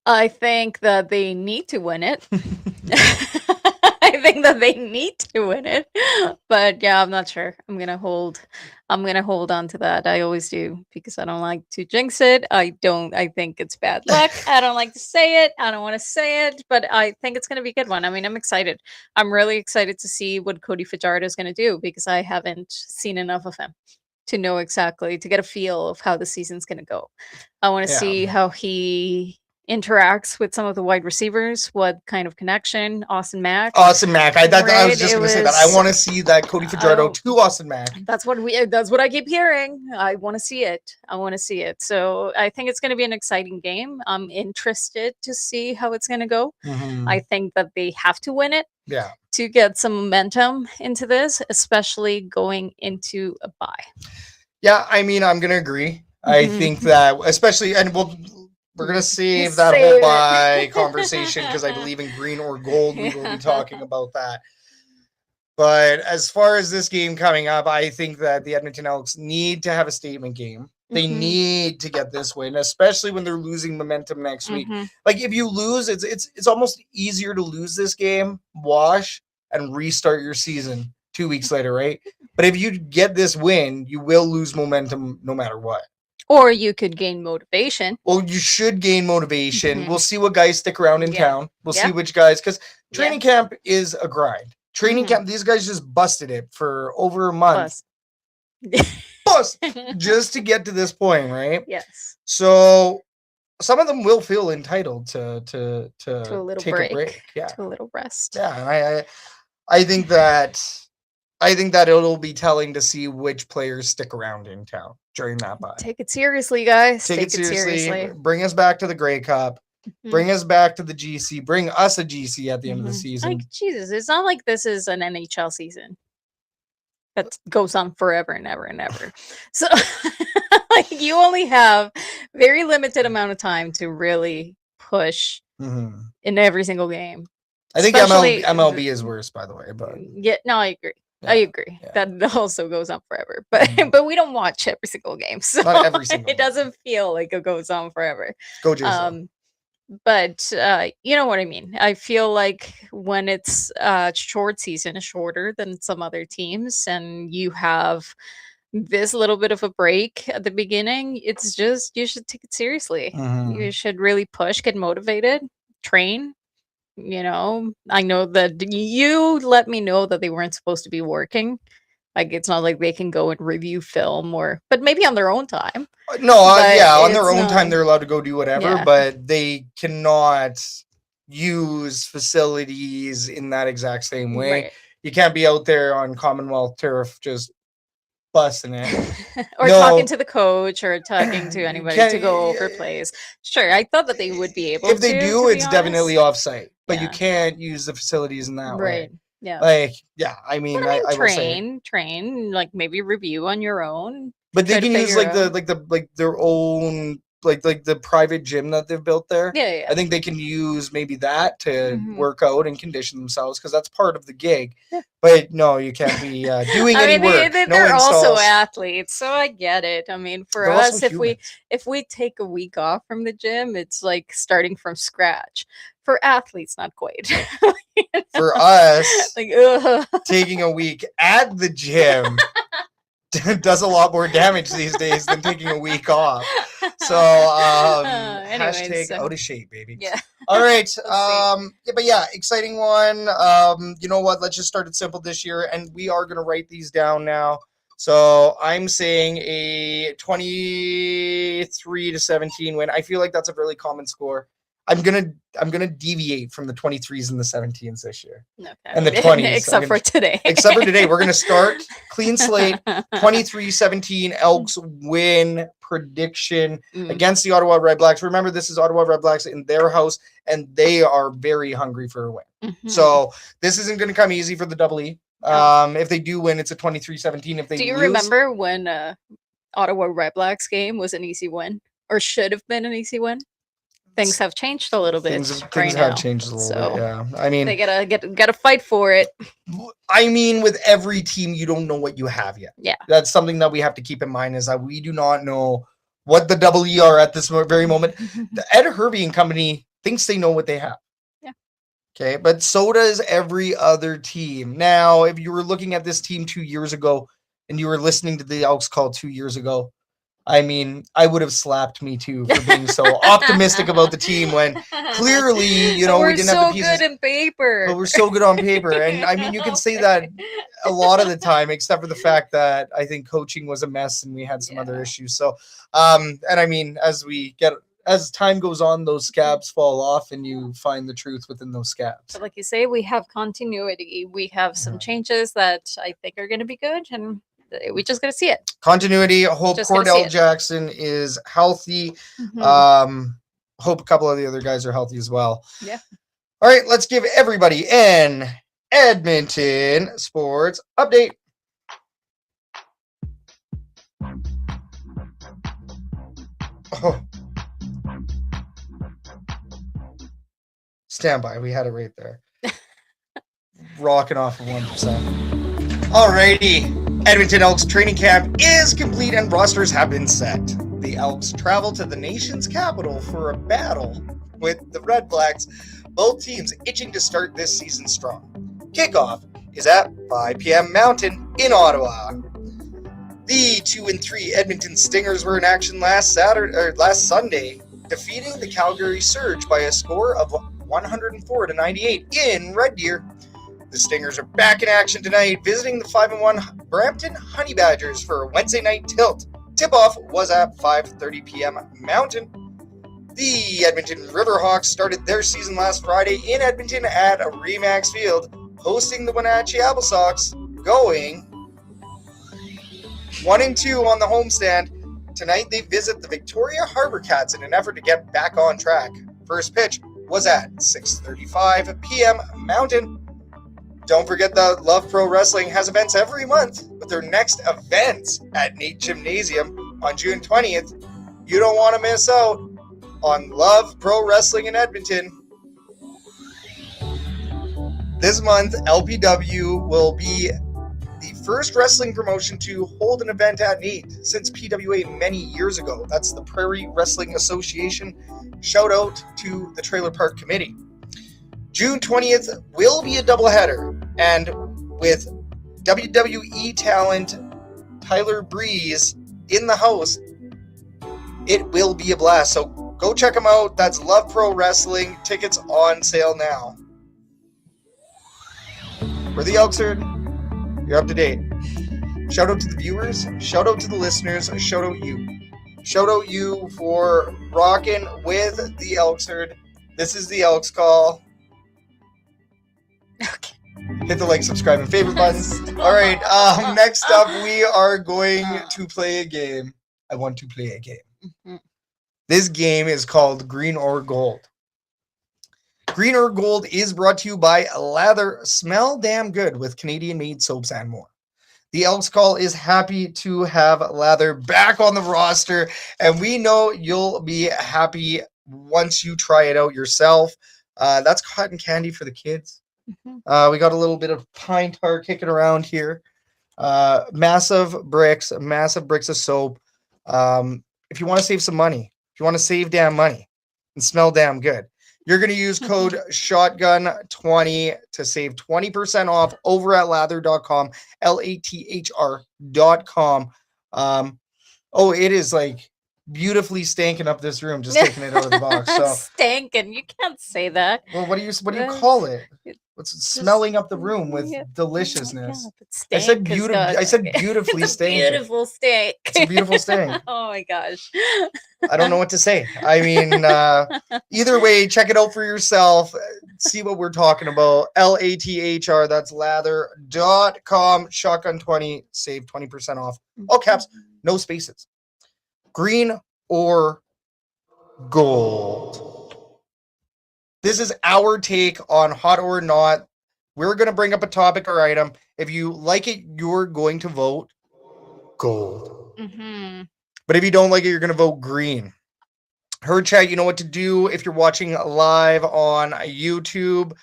S2: I think that they need to win it. I think that they need to win it. But yeah, I'm not sure. I'm gonna hold on to that. I always do because I don't like to jinx it. I think it's bad luck. I don't like to say it. I don't want to say it, but I think it's gonna be a good one. I mean, I'm excited. I'm really excited to see what Cody Fajardo is gonna do because I haven't seen enough of him to know exactly, to get a feel of how the season's going to go. I want to see how he interacts with some of the wide receivers, what kind of connection. Austin Mack.
S1: I was just going to say that. I want to see that Cody Fajardo to Austin Mack.
S2: That's what I keep hearing. I want to see it. So I think it's going to be an exciting game. I'm interested to see how it's going to go. I think that they have to win it.
S1: Yeah.
S2: To get some momentum into this, especially going into a bye.
S1: Yeah, I mean, I'm gonna agree. I think that, especially, and we're gonna save that whole bye conversation because I believe in green or gold. We will be talking about that. But as far as this game coming up, I think that the Edmonton Elks need to have a statement game. They need to get this win, especially when they're losing momentum next week. Like if you lose, it's almost easier to lose this game, wash, and restart your season 2 weeks later, right? But if you get this win, you will lose momentum no matter what.
S2: Or you could gain motivation.
S1: Well, you should gain motivation. We'll see what guys stick around in town. We'll see which guys, because training camp is a grind. Training camp, these guys just busted it for over a month. Bust just to get to this point, right?
S2: Yes.
S1: So some of them will feel entitled to
S2: a little
S1: take
S2: break.
S1: a break. Yeah.
S2: To a little rest.
S1: Yeah, and I think that it'll be telling to see which players stick around in town during that bye.
S2: Take it seriously, guys.
S1: Take it seriously. Bring us back to the Grey Cup. Bring us back to the GC. Bring us a GC at the end of the season.
S2: Like Jesus, it's not like this is an NHL season that goes on forever and ever and ever. So like you only have very limited amount of time to really push in every single game.
S1: I think MLB is worse, by the way. But
S2: yeah, no, I agree. Yeah, I agree. Yeah. That also goes on forever. But but we don't watch every single game. So
S1: not every single
S2: it doesn't feel like it goes on forever.
S1: Go Jason.
S2: But you know what I mean. I feel like when it's short season is shorter than some other teams, and you have this little bit of a break at the beginning, it's just you should take it seriously. You should really push, get motivated, train. You know, I know that you let me know that they weren't supposed to be working. Like it's not like they can go and review film but maybe on their own time.
S1: No, on their own time they're allowed to go do whatever, but they cannot use facilities in that exact same way.
S2: Right.
S1: You can't be out there on Commonwealth turf just busting it.
S2: Or talking to the coach or talking to anybody to go over plays. Sure, I thought that they would be able to.
S1: If they do, it's definitely off-site, but you can't use the facilities in that way.
S2: Yeah.
S1: Like, yeah, I mean,
S2: I
S1: will
S2: train, like maybe review on your own.
S1: But they can use like their own like the private gym that they've built there.
S2: Yeah.
S1: I think they can use maybe that to work out and condition themselves because that's part of the gig. Yeah. But no, you can't be doing any work.
S2: They're also athletes, so I get it. I mean, for us, if we take a week off from the gym, it's like starting from scratch. For athletes, not quite.
S1: For us, taking a week at the gym does a lot more damage these days than taking a week off. So hashtag out of shape, baby.
S2: Yeah.
S1: All right. Exciting one. You know what? Let's just start it simple this year, and we are gonna write these down now. So I'm saying a 23-17 win. I feel like that's a really common score. I'm gonna deviate from the 23s and the 17s this year.
S2: Okay.
S1: And the 20s.
S2: Except for today.
S1: Except for today. We're gonna start clean slate. 23-17 Elks win prediction against the Ottawa REDBLACKS. Remember, this is Ottawa REDBLACKS in their house, and they are very hungry for a win. So this isn't gonna come easy for the Double E. If they do win, it's a 23-17. If they
S2: do you
S1: lose,
S2: remember when Ottawa REDBLACKS game was an easy win, or should have been an easy win? Things have changed a little bit.
S1: Things have changed a little bit. Yeah, I mean,
S2: they gotta fight for it.
S1: I mean, with every team, you don't know what you have yet.
S2: Yeah,
S1: that's something that we have to keep in mind, is that we do not know what the Double E are at this very moment. The Ed Hervey and company thinks they know what they have.
S2: Yeah.
S1: Okay, but so does every other team. Now, if you were looking at this team 2 years ago, and you were listening to the Elks Call 2 years ago, I mean, I would have slapped me too for being so optimistic about the team when clearly, you know, we didn't have the pieces.
S2: We're so good in paper.
S1: But we're so good on paper. And I mean, you can say that a lot of the time, except for the fact that I think coaching was a mess and we had some other issues. So, and I mean, as time goes on, those scabs fall off and you find the truth within those scabs.
S2: But like you say, we have continuity. We have some changes that I think are going to be good, and we just got to see it.
S1: Continuity. Hope Cordell Jackson is healthy. Hope a couple of the other guys are healthy as well.
S2: Yeah.
S1: All right, let's give everybody an Edmonton sports update. Oh. Stand by. We had it right there. Rocking off of 1%. All righty. Edmonton Elks training camp is complete and rosters have been set. The Elks travel to the nation's capital for a battle with the REDBLACKS, both teams itching to start this season strong. Kickoff is at 5 p.m. Mountain in Ottawa. The 2-3 Edmonton Stingers were in action last Sunday, defeating the Calgary Surge by a score of 104-98 in Red Deer. The Stingers are back in action tonight, visiting the 5-1 Brampton Honey Badgers for a Wednesday night tilt. Tip-off was at 5:30 p.m. Mountain. The Edmonton Riverhawks started their season last Friday in Edmonton at Remax Field, hosting the Wenatchee Applesox, going 1-2 on the homestand. Tonight they visit the Victoria Harbor Cats in an effort to get back on track. First pitch was at 6:35 p.m. Mountain. Don't forget that Love Pro Wrestling has events every month with their next event at Nate Gymnasium on June 20th. You don't want to miss out on Love Pro Wrestling in Edmonton. This month, LPW will be the first wrestling promotion to hold an event at Nate since PWA many years ago. That's the Prairie Wrestling Association. Shout out to the Trailer Park Committee. June 20th will be a doubleheader, and with WWE talent Tyler Breeze in the house, it will be a blast. So go check them out. That's Love Pro Wrestling. Tickets on sale now. For the Elkserd, you're up to date. Shout out to the viewers. Shout out to the listeners. Shout out you. Shout out you for rocking with the Elkserd. This is the Elks Call.
S2: Okay.
S1: Hit the like, subscribe, and favorite buttons. All right. Next up, we are going to play a game. I want to play a game. This game is called Green or Gold. Green or Gold is brought to you by Lather. Smell damn good with Canadian-made soaps and more. The Elks Call is happy to have Lather back on the roster, and we know you'll be happy once you try it out yourself. That's cotton candy for the kids. We got a little bit of pine tar kicking around here. Massive bricks of soap. If you want to save some money, if you want to save damn money and smell damn good, you're going to use code SHOTGUN20 to save 20% off over at lather.com, LATHR.com. It is like beautifully stanking up this room, just taking it out of the box. So
S2: stanking, you can't say that.
S1: Well, what do you call it? What's smelling up the room with
S2: Yeah.
S1: deliciousness?
S2: I said
S1: I said beautifully
S2: It's a
S1: stained.
S2: beautiful steak.
S1: It's a beautiful steak.
S2: Oh my gosh.
S1: I don't know what to say. I mean, either way, check it out for yourself. See what we're talking about. LATHR, that's lather.com. Shotgun 20, save 20% off. All caps, no spaces. Green or gold? This is our take on hot or not. We're going to bring up a topic or item. If you like it, you're going to vote gold.
S2: Mm-hmm.
S1: But if you don't like it, you're going to vote green. Herd chat, you know what to do. If you're watching live on YouTube,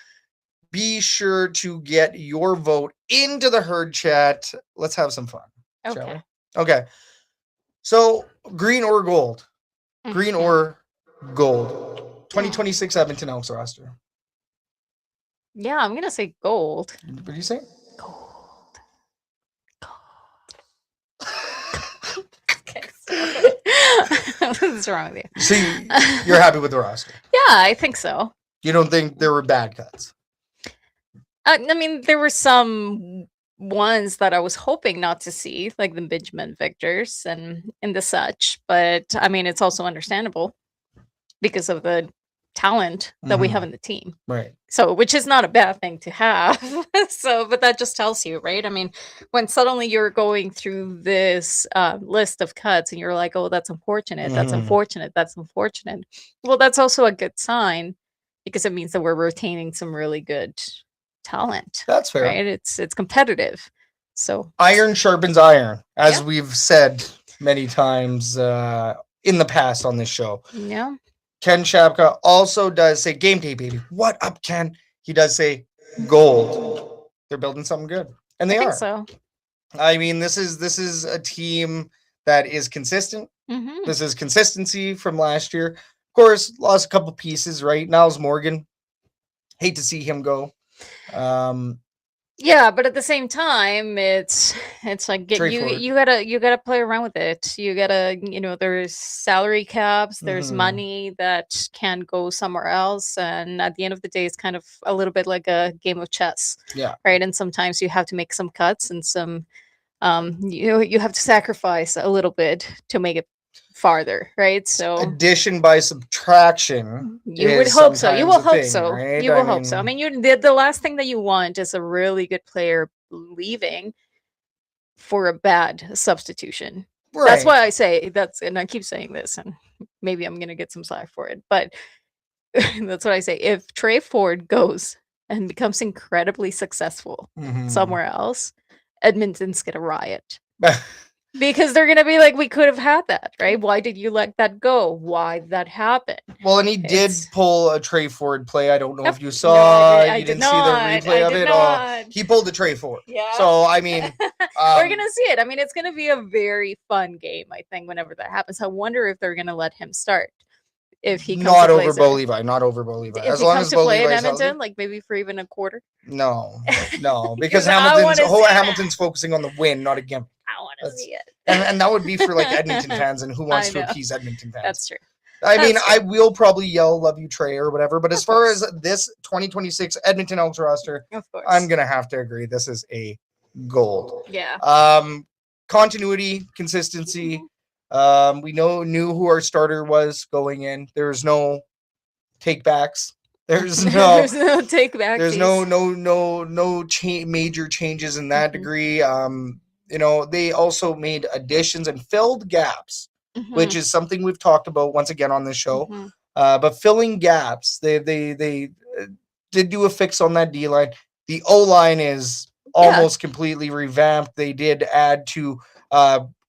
S1: be sure to get your vote into the herd chat. Let's have some fun. Shall
S2: Okay.
S1: we? Okay. So, green or gold? Green or gold? 2026 Edmonton Elks roster.
S2: Yeah, I'm gonna say gold.
S1: What do you say?
S2: Gold. Okay. What's wrong with you?
S1: So you're happy with the roster?
S2: Yeah, I think so.
S1: You don't think there were bad cuts?
S2: I mean, there were some ones that I was hoping not to see, like the Benjamin Victors and the such. But I mean, it's also understandable because of the talent that we have in the team.
S1: Right.
S2: So, which is not a bad thing to have. So, but that just tells you, right? I mean, when suddenly you're going through this list of cuts and you're like, oh, that's unfortunate, that's unfortunate, that's unfortunate. Well, that's also a good sign because it means that we're retaining some really good talent.
S1: That's fair.
S2: Right? It's competitive. So
S1: iron sharpens iron, as
S2: Yeah.
S1: we've said many times in the past on this show.
S2: yeah.
S1: Ken Shapka also does say game day, baby. What up, Ken? He does say gold. They're building something good. And they
S2: I think
S1: are.
S2: so.
S1: I mean, this is a team that is consistent.
S2: hmm
S1: This is consistency from last year. Of course, lost a couple pieces, right? Niles Morgan. Hate to see him go.
S2: Yeah, but at the same time, it's like
S1: Straightforward.
S2: you gotta play around with it. You gotta, there's salary caps, there's
S1: Mhm.
S2: money that can go somewhere else, and at the end of the day, it's kind of a little bit like a game of chess,
S1: Yeah.
S2: right? And sometimes you have to make some cuts and some, you have to sacrifice a little bit to make it farther, right? So
S1: Addition by subtraction.
S2: you would
S1: is
S2: hope so. You
S1: sometimes
S2: will
S1: a
S2: hope
S1: thing,
S2: so.
S1: right?
S2: You will hope so. I mean, the last thing that you want is a really good player leaving for a bad substitution. That's
S1: right.
S2: why I say and I keep saying this, and maybe I'm gonna get some slack for it, but that's what I say. If Trey Ford goes and becomes incredibly successful
S1: Mhm.
S2: somewhere else, Edmonton's gonna riot. Because they're gonna be like, we could have had that, right? Why did you let that go? Why did that happen?
S1: Well, and he did
S2: It's-
S1: pull a Trey Ford play. I don't know if you
S2: No,
S1: saw.
S2: I
S1: You
S2: did
S1: didn't see the replay
S2: I
S1: of
S2: did
S1: it.
S2: not.
S1: He pulled the Trey Ford.
S2: Yeah.
S1: So I mean,
S2: We're gonna see it. I mean, it's gonna be a very fun game, I think, whenever that happens. I wonder if they're gonna let him start. If he comes
S1: not
S2: to play
S1: over Bo
S2: center.
S1: Levi. Not over Bo Levi.
S2: If
S1: As
S2: he
S1: long
S2: comes
S1: as
S2: to
S1: Bo
S2: play in
S1: Levi's healthy.
S2: Edmonton, like maybe for even a quarter.
S1: No, because
S2: Because I
S1: Hamilton's
S2: wanna see that.
S1: Hamilton's focusing on the win, not a gimmick.
S2: I want to
S1: That's-
S2: see it.
S1: And that would be for like Edmonton fans and who wants
S2: I
S1: to
S2: know.
S1: appease Edmonton fans.
S2: That's true.
S1: I mean,
S2: that's
S1: I will probably yell "Love you, Trey" or whatever. But as
S2: Of
S1: far
S2: course.
S1: as this 2026 Edmonton Elks roster,
S2: Of course.
S1: I'm gonna have to agree. This is a gold.
S2: Yeah.
S1: Continuity, consistency. We knew who our starter was going in. There's no takebacks. There's no
S2: There's no take back.
S1: there's no major changes in that
S2: Mhm.
S1: degree. They also made additions and filled gaps, which is something we've talked about once again on this show. But filling gaps, they did do a fix on that D line. The O line is almost completely revamped. They did add to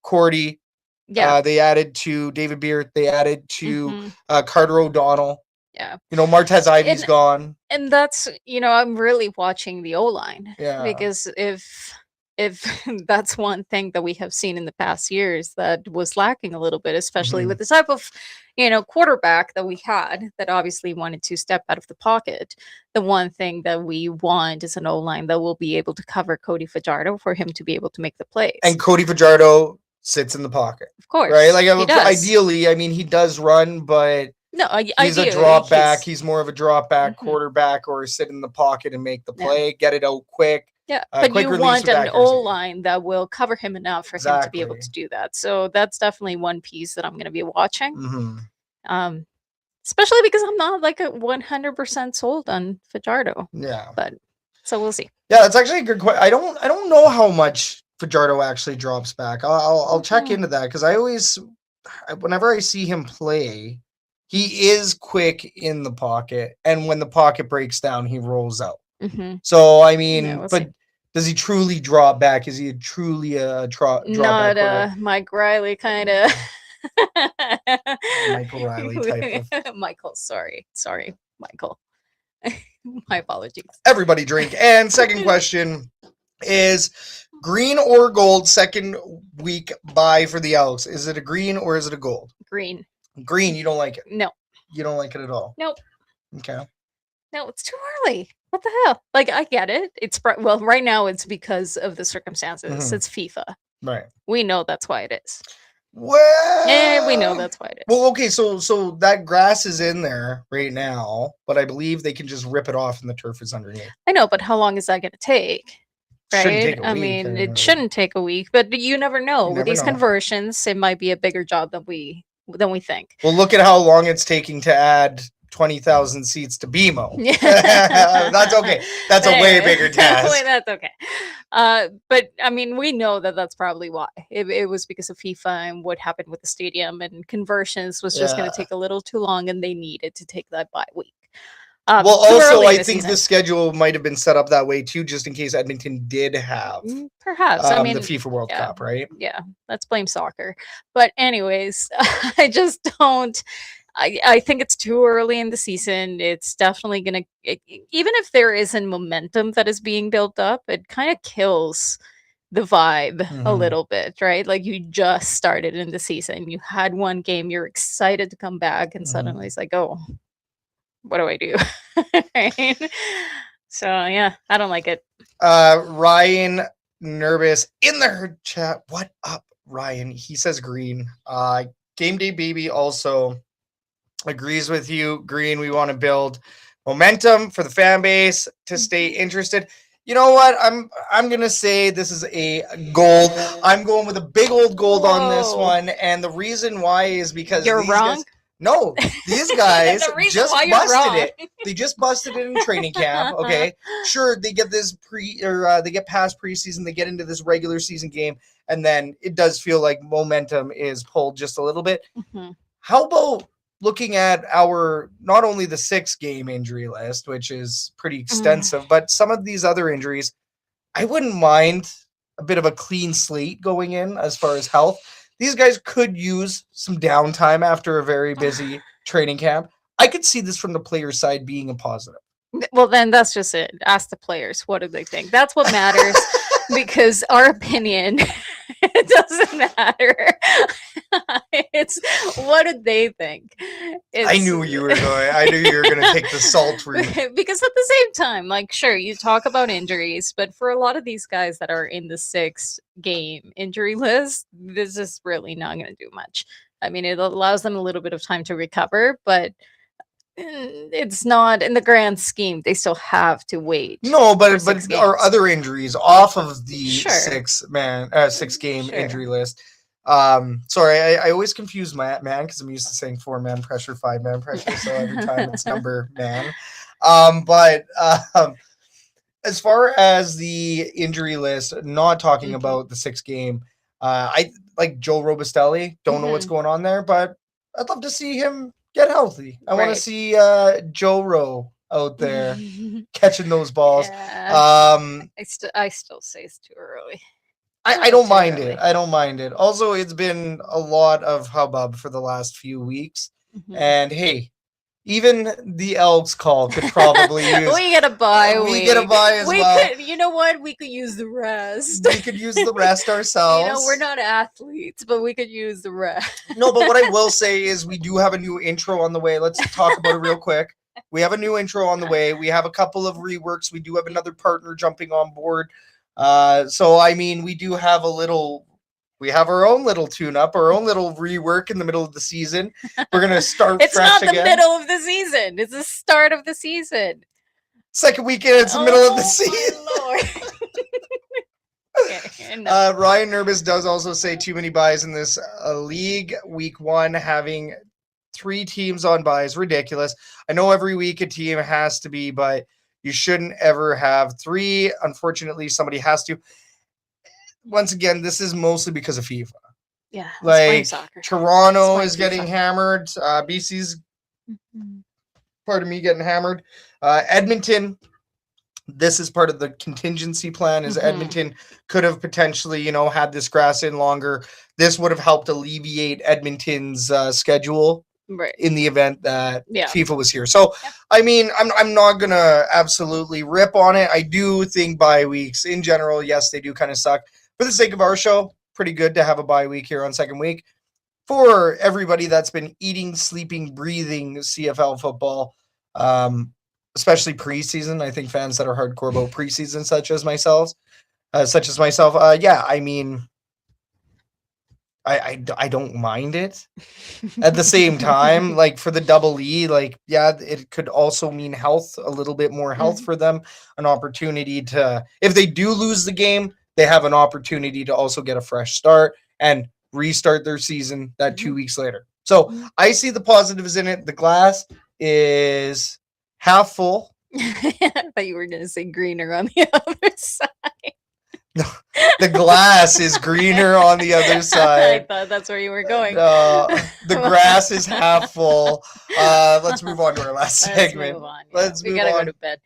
S1: Cordy.
S2: Yeah.
S1: They added to David Beard. They added to
S2: Mhm.
S1: Carter O'Donnell.
S2: Yeah.
S1: Martez Ivy's gone.
S2: And that's, I'm really watching the O-line.
S1: Yeah.
S2: Because if that's one thing that we have seen in the past years that was lacking a little bit, especially
S1: Mhm.
S2: with the type of, quarterback that we had that obviously wanted to step out of the pocket. The one thing that we want is an O-line that will be able to cover Cody Fajardo for him to be able to make the plays.
S1: And Cody Fajardo sits in the pocket.
S2: of course,
S1: Right? Like
S2: he does.
S1: ideally, I mean, he does run, but
S2: No,
S1: He's a
S2: ideally,
S1: drop back. He's more of a drop back quarterback, or sit in the pocket and make the
S2: Yeah.
S1: play, get it out quick.
S2: Yeah, but
S1: quick
S2: you
S1: release
S2: want
S1: with
S2: an
S1: accuracy.
S2: O-line that will cover him enough for him to be able to do that. So that's definitely one piece that I'm going to be watching.
S1: Mm-hmm.
S2: Especially because I'm not like a 100% sold on Fajardo.
S1: Yeah.
S2: But so we'll see.
S1: Yeah, that's actually a good question. I don't know how much Fajardo actually drops back. I'll check into that, because whenever I see him play, he is quick in the pocket, and when the pocket breaks down, he rolls out.
S2: Mm-hmm.
S1: So I mean,
S2: Yeah, we'll
S1: but
S2: see.
S1: does he truly drop back? Is he truly a drop
S2: Not
S1: back?
S2: Mike Riley kind of.
S1: Michael Riley type of.
S2: Michael, sorry, Michael. My apologies.
S1: Everybody drink. And second question is green or gold second week bye for the Elks. Is it a green or is it a gold?
S2: Green.
S1: Green, you don't like it?
S2: No.
S1: You don't like it at all?
S2: Nope.
S1: Okay.
S2: No, it's too early. What the hell? Like, I get it. Well, right now it's because of the circumstances.
S1: Mhm.
S2: It's FIFA.
S1: Right.
S2: We know that's why it is.
S1: Well,
S2: Yeah, we know that's why it is.
S1: Well, okay, so that grass is in there right now, but I believe they can just rip it off and the turf is underneath.
S2: I know, but how long is that going to take?
S1: Shouldn't
S2: Right?
S1: take a
S2: I
S1: week,
S2: mean,
S1: I
S2: it
S1: know.
S2: shouldn't take a week, but you never know.
S1: You
S2: With
S1: never
S2: these
S1: know.
S2: conversions, it might be a bigger job than we think.
S1: Well, look at how long it's taking to add 20,000 seats to BMO. That's okay. That's a way bigger task.
S2: That's okay. But I mean, we know that that's probably why. It was because of FIFA and what happened with the stadium, and conversions was just going
S1: Yeah.
S2: to take a little too long, and they needed to take that bye week.
S1: Well,
S2: too
S1: also,
S2: early in
S1: I
S2: the
S1: think
S2: season.
S1: the schedule might have been set up that way too, just in case Edmonton did have
S2: Perhaps. I mean,
S1: the FIFA World
S2: yeah.
S1: Cup, right?
S2: Yeah, let's blame soccer. But anyways, I just don't. I think it's too early in the season. It's definitely gonna, even if there isn't momentum that is being built up, it kind of kills the vibe a
S1: Mhm.
S2: little bit, right? Like, you just started in the season, you had one game, you're excited to come back, and
S1: Mhm.
S2: suddenly it's like, oh, what do I do? Right? So yeah, I don't like it.
S1: Ryan Nervous in the chat. What up, Ryan? He says green. Game Day Baby also agrees with you. Green, we want to build momentum for the fan base to stay interested. You know what? I'm gonna say this is a gold. I'm going with a big old gold on this
S2: Whoa.
S1: one, and the reason why is because
S2: You're
S1: these
S2: wrong?
S1: guys. No, these guys
S2: The reason
S1: just
S2: why you're
S1: busted
S2: wrong.
S1: it. They just busted it in training camp. Okay, sure, they get this they get past preseason, they get into this regular season game, and then it does feel like momentum is pulled just a little bit.
S2: Mhm.
S1: How about looking at our not only the 6-game injury list, which is pretty extensive, but some of these other injuries? I wouldn't mind a bit of a clean slate going in as far as health. These guys could use some downtime after a very busy training camp. I could see this from the player side being a positive.
S2: Well, then that's just it. Ask the players. What do they think? That's what matters, because our opinion, it doesn't matter. It's what do they think?
S1: I knew you were going. I knew you were going to take the salt route.
S2: Because at the same time, like, sure, you talk about injuries, but for a lot of these guys that are in the 6-game injury list, this is really not going to do much. I mean, it allows them a little bit of time to recover, but it's not in the grand scheme. They still have to wait.
S1: No, but
S2: 6
S1: our
S2: games.
S1: other injuries off of the
S2: Sure.
S1: 6-game
S2: Sure.
S1: injury list. Sorry, I always confuse man because I'm used to saying 4-man pressure, 5-man pressure, so every time it's number man. But as far as the injury list, not talking about the 6-game, I like Joe Robustelli. Don't know what's going on there, but I'd love to see him get healthy. I want to see Joe Rowe out there catching those balls.
S2: Yeah. I still say it's too early.
S1: I don't mind it. I don't mind it. Also, it's been a lot of hubbub for the last few weeks. And hey, even the Elks Call could probably use.
S2: We get a bye.
S1: We get a bye as well.
S2: Could, you know what? We could use the rest.
S1: We could use the rest ourselves.
S2: You know, we're not athletes, but we could use the rest.
S1: No, but what I will say is we do have a new intro on the way. Let's talk about it real quick. We have a new intro on the way. We have a couple of reworks. We do have another partner jumping on board. So I mean, we do have a little we have our own little tune-up, our own little rework in the middle of the season. We're gonna start
S2: It's
S1: fresh
S2: not the
S1: again.
S2: middle of the season. It's the start of the season.
S1: Second weekend, it's the middle of the
S2: Oh,
S1: season.
S2: my Lord. Okay, enough.
S1: Ryan Nervous does also say too many buys in this league. Week 1 having 3 teams on buy is ridiculous. I know every week a team has to be, but you shouldn't ever have 3. Unfortunately, somebody has to. Once again, this is mostly because of FIFA.
S2: Yeah, it's
S1: Like
S2: playing soccer.
S1: Toronto
S2: It's
S1: is
S2: playing
S1: getting
S2: FIFA.
S1: hammered. BC's
S2: Mhm.
S1: part of me getting hammered. Edmonton, this is part of the contingency plan, is
S2: Mhm.
S1: Edmonton could have potentially, had this grass in longer. This would have helped alleviate Edmonton's schedule
S2: Right.
S1: in the event that
S2: Yeah.
S1: FIFA was here. So,
S2: Yep.
S1: I mean, I'm not going to absolutely rip on it. I do think bye weeks in general, yes, they do kind of suck. For the sake of our show, pretty good to have a bye week here on second week. For everybody that's been eating, sleeping, breathing CFL football, especially preseason. I think fans that are hardcore about preseason, such as myself, yeah, I mean, I don't mind it. At the same time, like for the double E, like, yeah, it could also mean health, a little bit more health for them, an opportunity to, if they do lose the game, they have an opportunity to also get a fresh start and restart their season that 2 weeks later. So I see the positives in it. The glass is half full.
S2: I thought you were going to say greener on the other side.
S1: The glass is greener on the other
S2: I
S1: side.
S2: thought that's where you were going.
S1: The grass is half full. Let's move on to our last segment.
S2: Move on.
S1: Let's
S2: we
S1: move
S2: gotta
S1: on.
S2: go to bed.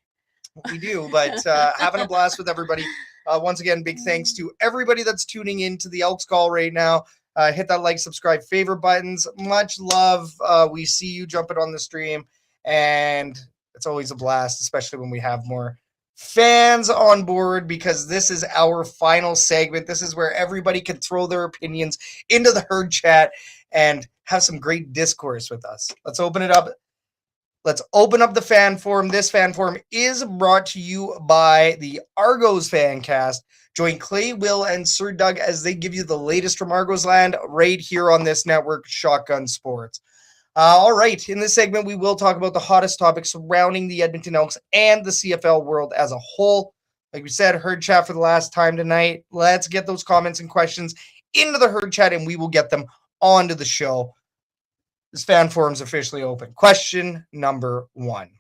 S1: We do, but having a blast with everybody. Once again, big thanks to everybody that's tuning in to the Elks Call right now. Hit that like, subscribe, favorite buttons. Much love. We see you jumping on the stream, and it's always a blast, especially when we have more fans on board, because this is our final segment. This is where everybody can throw their opinions into the herd chat and have some great discourse with us. Let's open it up. Let's open up the fan forum. This fan forum is brought to you by the Argos Fancast. Join Clay, Will, and Sir Doug as they give you the latest from Argos land right here on this network, Shotgun Sports. All right, in this segment, we will talk about the hottest topics surrounding the Edmonton Elks and the CFL world as a whole. Like we said, herd chat for the last time tonight. Let's get those comments and questions into the herd chat, and we will get them onto the show. This fan forum is officially open. Question number 1.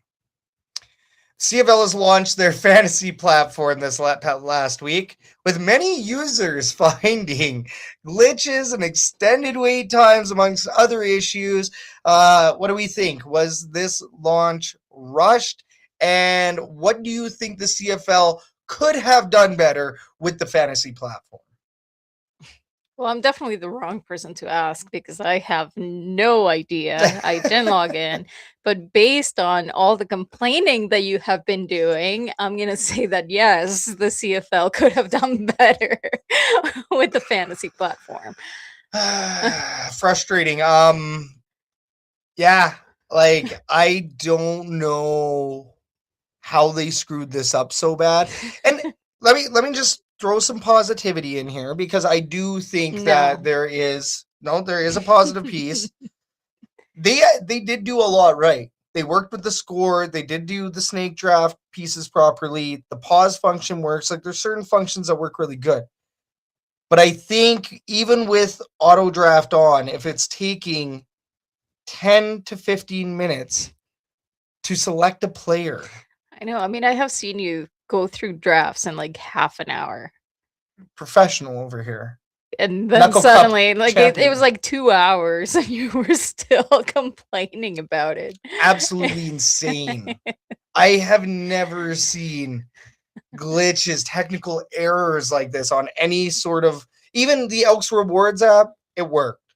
S1: CFL has launched their fantasy platform this last week, with many users finding glitches and extended wait times amongst other issues. What do we think? Was this launch rushed? And what do you think the CFL could have done better with the fantasy platform?
S2: Well, I'm definitely the wrong person to ask because I have no idea. I didn't log in. But based on all the complaining that you have been doing, I'm going to say that yes, the CFL could have done better with the fantasy platform.
S1: Frustrating. Yeah, like I don't know how they screwed this up so bad. And let me just throw some positivity in here, because I do think that there is a positive piece. They did do a lot right. They worked with the score. They did do the snake draft pieces properly. The pause function works. Like, there's certain functions that work really good. But I think even with auto draft on, if it's taking 10 to 15 minutes to select a player.
S2: I know. I mean, I have seen you go through drafts in like half an hour.
S1: Professional over here.
S2: And then
S1: Knuckle
S2: suddenly,
S1: Cup
S2: like
S1: champion.
S2: it was like 2 hours and you were still complaining about it.
S1: Absolutely insane. I have never seen glitches, technical errors like this on any sort of, even the Elks Rewards app, it worked.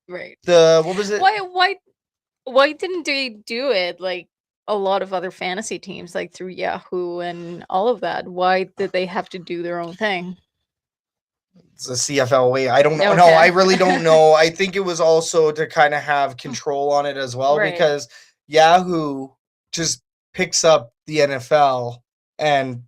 S2: Right.
S1: What was it?
S2: Why didn't they do it like a lot of other fantasy teams, like through Yahoo and all of that? Why did they have to do their own thing?
S1: It's a CFL way. I don't know.
S2: Okay.
S1: No, I really don't know. I think it was also to kind of have control on it as well,
S2: Right.
S1: because Yahoo just picks up the NFL and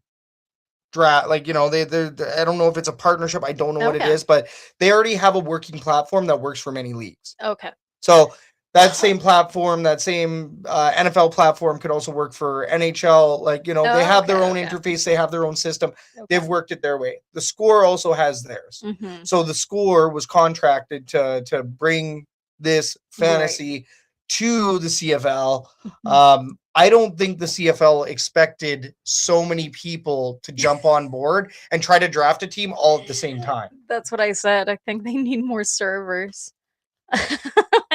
S1: draft, like, you know, they I don't know if it's a partnership. I don't know what it
S2: Okay.
S1: is, but they already have a working platform that works for many leagues.
S2: Okay.
S1: So that same platform, that same NFL platform could also work for NHL. Like, you know, they have their own interface. They have their own system.
S2: Okay.
S1: They've worked it their way. The Score also has theirs.
S2: Mhm.
S1: So the Score was contracted to bring this fantasy to the CFL.
S2: Mhm.
S1: I don't think the CFL expected so many people to jump on board and try to draft a team all at the same time.
S2: That's what I said. I think they need more servers.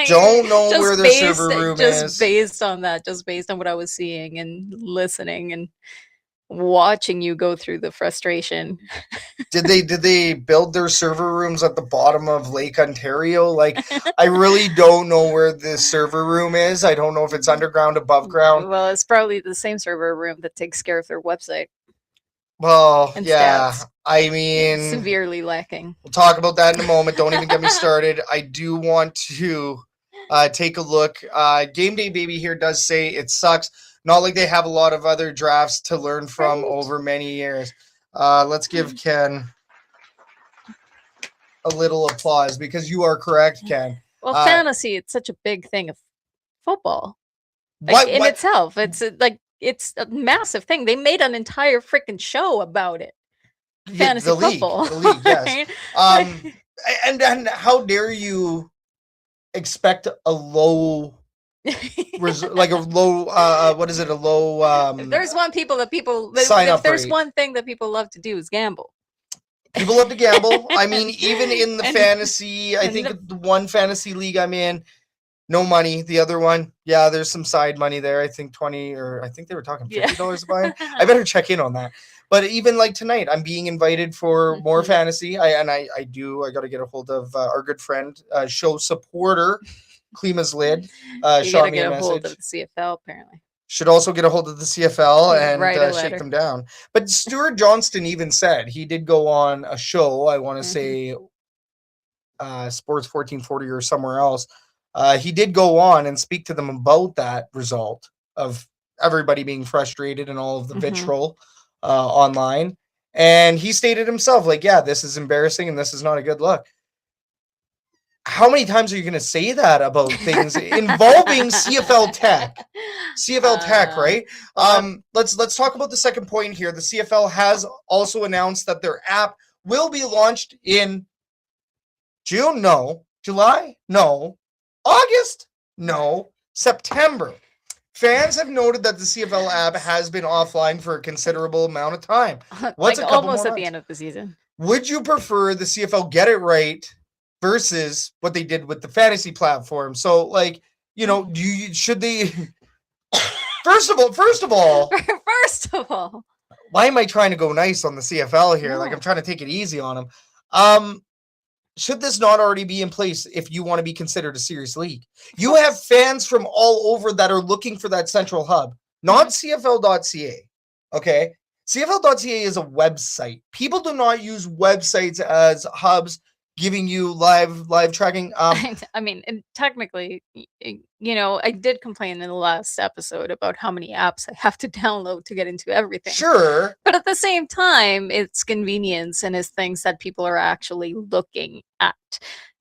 S1: Don't know
S2: Just
S1: where their server room
S2: just
S1: is.
S2: based on that, just based on what I was seeing and listening and watching you go through the frustration.
S1: Did they build their server rooms at the bottom of Lake Ontario? Like, I really don't know where this server room is. I don't know if it's underground, above ground.
S2: Well, it's probably the same server room that takes care of their website.
S1: Well,
S2: And
S1: yeah.
S2: stats.
S1: I mean,
S2: Severely lacking.
S1: we'll talk about that in a moment. Don't even get me started. I do want to take a look. Game Day Baby here does say it sucks. Not like they have a lot of other drafts to learn from over many years. Let's give Ken a little applause because you are correct, Ken.
S2: Well, fantasy, it's such a big thing of football. Like,
S1: What
S2: in itself. It's it's a massive thing. They made an entire freaking show about it. Fantasy football.
S1: The league, yes. And how dare you expect a low like a low what is it, a low
S2: if there's one thing that people love to do is gamble.
S1: People love to gamble. I mean, even in the fantasy, I think the one fantasy league I'm in, no money. The other one, yeah, there's some side money there. I think 20, or I think they were talking $50 a buy. I better check in on that. But even like tonight, I'm being invited for more fantasy. I got to get a hold of our good friend, show supporter, Klima's Lid.
S2: You gotta get a hold of the CFL, apparently.
S1: Should also get a hold of the CFL and shake them down. But Stuart Johnston even said he did go on a show. I want to say Sports 1440 or somewhere else. He did go on and speak to them about that result of everybody being frustrated and all of the vitriol online. And he stated himself, like, yeah, this is embarrassing and this is not a good look. How many times are you going to say that about things involving CFL Tech? CFL Tech, right? Let's talk about the second point here. The CFL has also announced that their app will be launched in June? No. July? No. August? No. September. Fans have noted that the CFL app has been offline for a considerable amount of time.
S2: What's like almost at the end of the season. Would
S1: you prefer the CFL get it right versus what they did with the fantasy platform? So, like, you know, should they first of all, why am I trying to go nice on the CFL here? No. Like, I'm trying to take it easy on them. Should this not already be in place if you want to be considered a serious league? You have fans from all over that are looking for that central hub, not CFL.ca. Okay. CFL.ca is a website. People do not use websites as hubs giving you live tracking.
S2: I mean, and technically, you know, I did complain in the last episode about how many apps I have to download to get into everything.
S1: Sure.
S2: But at the same time, it's convenience and it's things that people are actually looking at.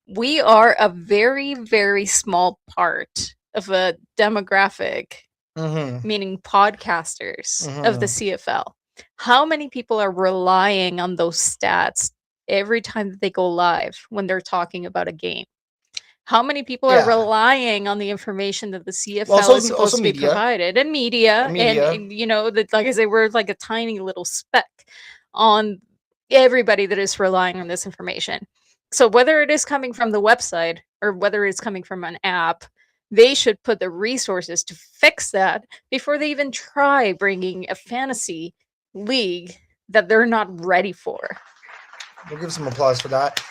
S2: We are a very, very small part of a demographic, meaning podcasters of the CFL. How many people are relying on those stats every time that they go live when they're talking about a game? How many people are relying on the information that the CFL is supposed to be provided? And media. And you know, that, like I say, we're like a tiny little speck on everybody that is relying on this information. So whether it is coming from the website or whether it's coming from an app, they should put the resources to fix that before they even try bringing a fantasy league that they're not ready for.
S1: We'll give some applause for that.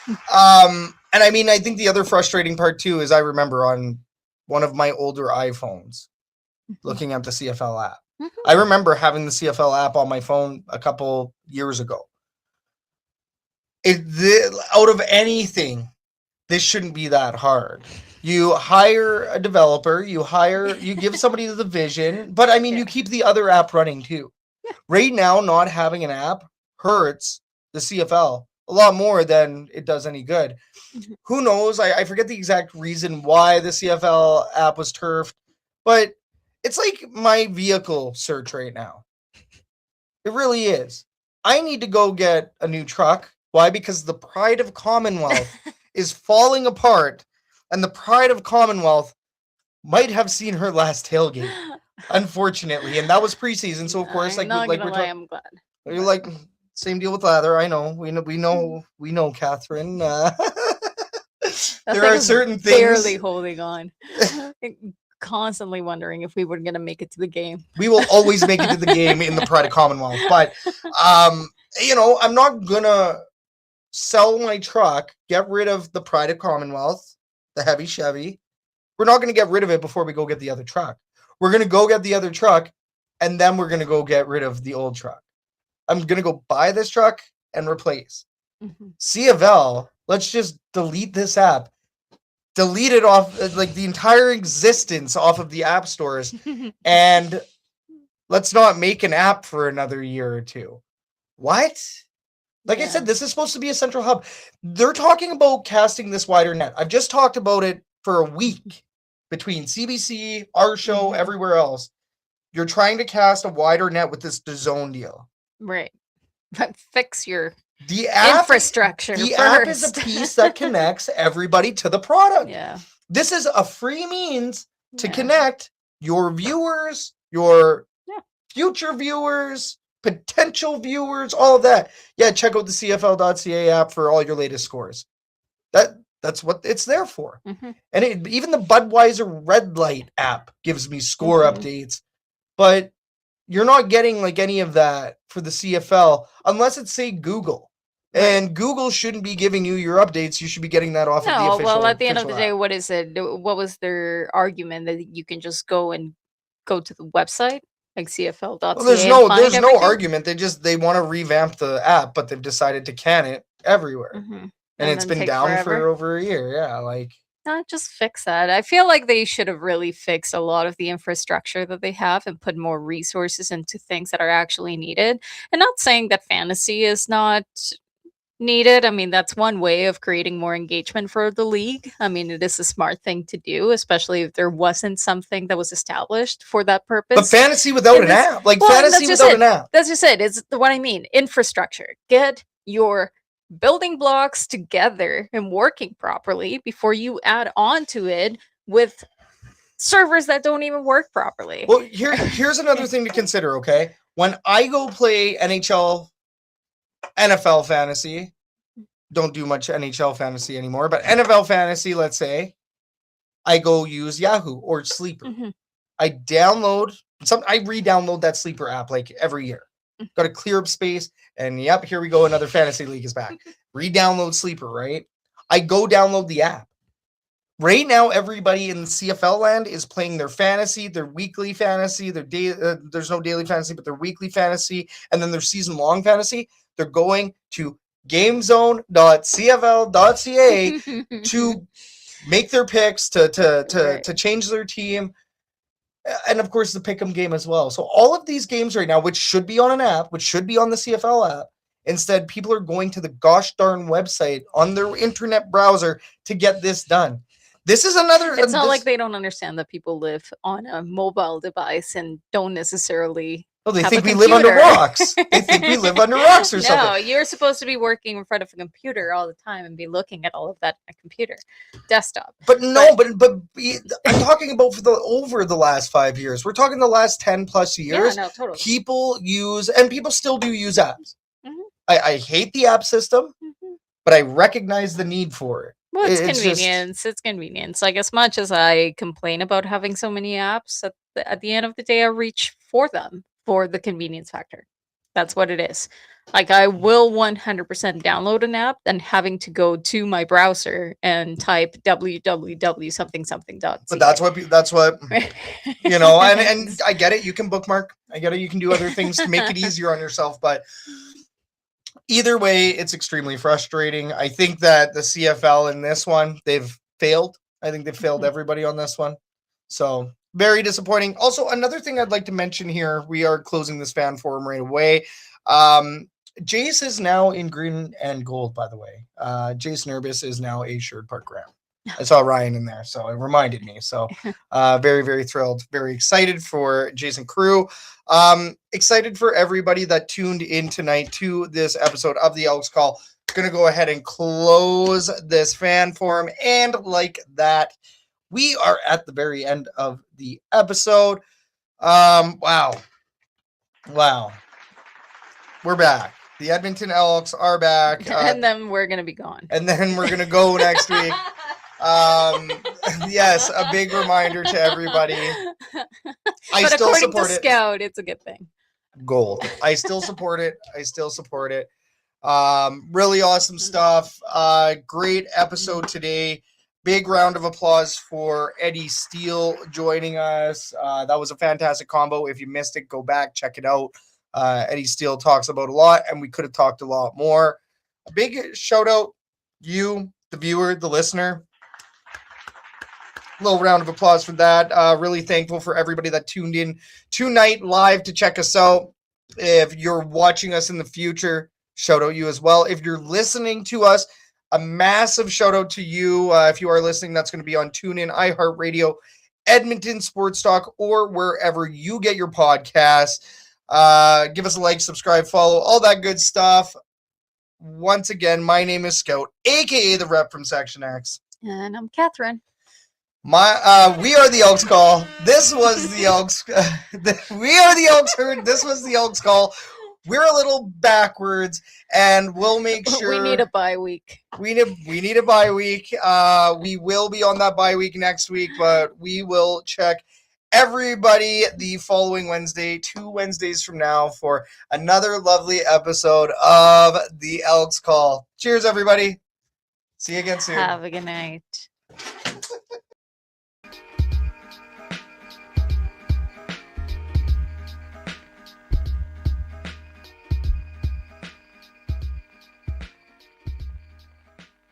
S1: And I mean, I think the other frustrating part too is I remember on one of my older iPhones looking at the CFL app. I remember having the CFL app on my phone a couple years ago. Out of anything, this shouldn't be that hard. You hire a developer, you give somebody the vision, but I mean, you keep the other app running too. Right now, not having an app hurts the CFL a lot more than it does any good. Who knows? I forget the exact reason why the CFL app was turfed, but it's like my vehicle search right now. It really is. I need to go get a new truck. Why? Because the Pride of Commonwealth is falling apart, and the Pride of Commonwealth might have seen her last tailgate, unfortunately, and that was preseason. So of course,
S2: I'm not gonna lie, I'm glad.
S1: You're like, same deal with Lather. I know. We know, Catherine. There are certain things.
S2: Barely holding on. Constantly wondering if we were gonna make it to the game.
S1: We will always make it to the game in the Pride of Commonwealth, but I'm not gonna sell my truck, get rid of the Pride of Commonwealth, the heavy Chevy. We're not gonna get rid of it before we go get the other truck. We're gonna go get the other truck, and then we're gonna go get rid of the old truck. I'm gonna go buy this truck and replace. CFL, let's just delete this app. Delete it off, like the entire existence off of the app stores, and let's not make an app for another year or two. What? Like I said, this is supposed to be a central hub. They're talking about casting this wider net. I've just talked about it for a week between CBC, our show, everywhere else. You're trying to cast a wider net with this DAZN deal.
S2: Right. But fix your
S1: app,
S2: infrastructure
S1: The
S2: first.
S1: app is a piece that connects everybody to the product.
S2: Yeah.
S1: This is a free means to connect your viewers, your future viewers, potential viewers, all of that. Yeah, check out the CFL.ca app for all your latest scores. That's what it's there for. And even the Budweiser Red Light app gives me score updates, but you're not getting like any of that for the CFL unless it's, say, Google. Right. And Google shouldn't be giving you your updates. You should be getting that off of the official.
S2: Well, at the end of the day, what is it? What was their argument that you can just go to the website like CFL.ca?
S1: Well, there's no argument. They want to revamp the app, but they've decided to can it everywhere, and it's been down for over a year. Yeah, like.
S2: Not just fix that. I feel like they should have really fixed a lot of the infrastructure that they have and put more resources into things that are actually needed. And not saying that fantasy is not needed. I mean, that's one way of creating more engagement for the league. I mean, it is a smart thing to do, especially if there wasn't something that was established for that purpose.
S1: But fantasy without an app, fantasy without an app.
S2: That's just it. It's what I mean. Infrastructure. Get your building blocks together and working properly before you add on to it with servers that don't even work properly.
S1: Well, here's another thing to consider, okay? When I go play NFL fantasy, don't do much NHL fantasy anymore, but NFL fantasy, let's say, I go use Yahoo or Sleeper. I re-download that Sleeper app like every year. Got to clear up space, and yep, here we go. Another fantasy league is back. Re-download Sleeper, right? I go download the app. Right now, everybody in CFL land is playing their fantasy, their weekly fantasy, there's no daily fantasy, but their weekly fantasy, and then their season-long fantasy. They're going to gamezone.cfl.ca to make their picks, to change their team. And of course, the pick'em game as well. So all of these games right now, which should be on an app, which should be on the CFL app, instead, people are going to the gosh darn website on their internet browser to get this done. This is another.
S2: It's not like they don't understand that people live on a mobile device and don't necessarily.
S1: Oh, they think we live under rocks. They think we live under rocks or something.
S2: No, you're supposed to be working in front of a computer all the time and be looking at all of that on a computer, desktop.
S1: But I'm talking about over the last 5 years. We're talking the last 10 plus years.
S2: Yeah, no, totally.
S1: People still do use apps. I hate the app system, but I recognize the need for it.
S2: Well, it's convenience. It's convenience. Like, as much as I complain about having so many apps, at the end of the day, I reach for them for the convenience factor. That's what it is. Like, I will 100% download an app than having to go to my browser and type www something.
S1: But that's what you know. And I get it. You can bookmark. I get it. You can do other things to make it easier on yourself. But either way, it's extremely frustrating. I think that the CFL in this one, they've failed. I think they've failed everybody on this one. So very disappointing. Also, another thing I'd like to mention here, we are closing this fan forum right away. Jace is now in green and gold, by the way. Jace Nervous is now a Sherwood Park Graham. I saw Ryan in there, so it reminded me. So very, very thrilled, very excited for Jason Crew. Excited for everybody that tuned in tonight to this episode of the Elks Call. Going to go ahead and close this fan forum. And like that, we are at the very end of the episode. Wow. We're back. The Edmonton Elks are back.
S2: And then we're going to be gone.
S1: And then we're going to go next week. Yes, a big reminder to everybody. I
S2: but
S1: still
S2: according
S1: support
S2: to
S1: it.
S2: Scout, it's a good thing.
S1: Gold. I still support it. Really awesome stuff. Great episode today. Big round of applause for Eddie Steele joining us. That was a fantastic combo. If you missed it, go back, check it out. Eddie Steele talks about a lot, and we could have talked a lot more. A big shout out, you, the viewer, the listener. Little round of applause for that. Really thankful for everybody that tuned in tonight live to check us out. If you're watching us in the future, shout out you as well. If you're listening to us, a massive shout out to you. If you are listening, that's going to be on TuneIn, iHeartRadio, Edmonton Sports Talk, or wherever you get your podcasts. Give us a like, subscribe, follow, all that good stuff. Once again, my name is Scout, aka the rep from Section X.
S2: And I'm Catherine.
S1: We are the Elks Call. This was the Elks. We are the Elks Herd. This was the Elks Call. We're a little backwards, and we'll make sure
S2: we need a bye week.
S1: We need a bye week. We will be on that bye week next week, but we will check everybody the following Wednesday, 2 Wednesdays from now, for another lovely episode of the Elks Call. Cheers, everybody. See you again soon.
S2: Have a good night.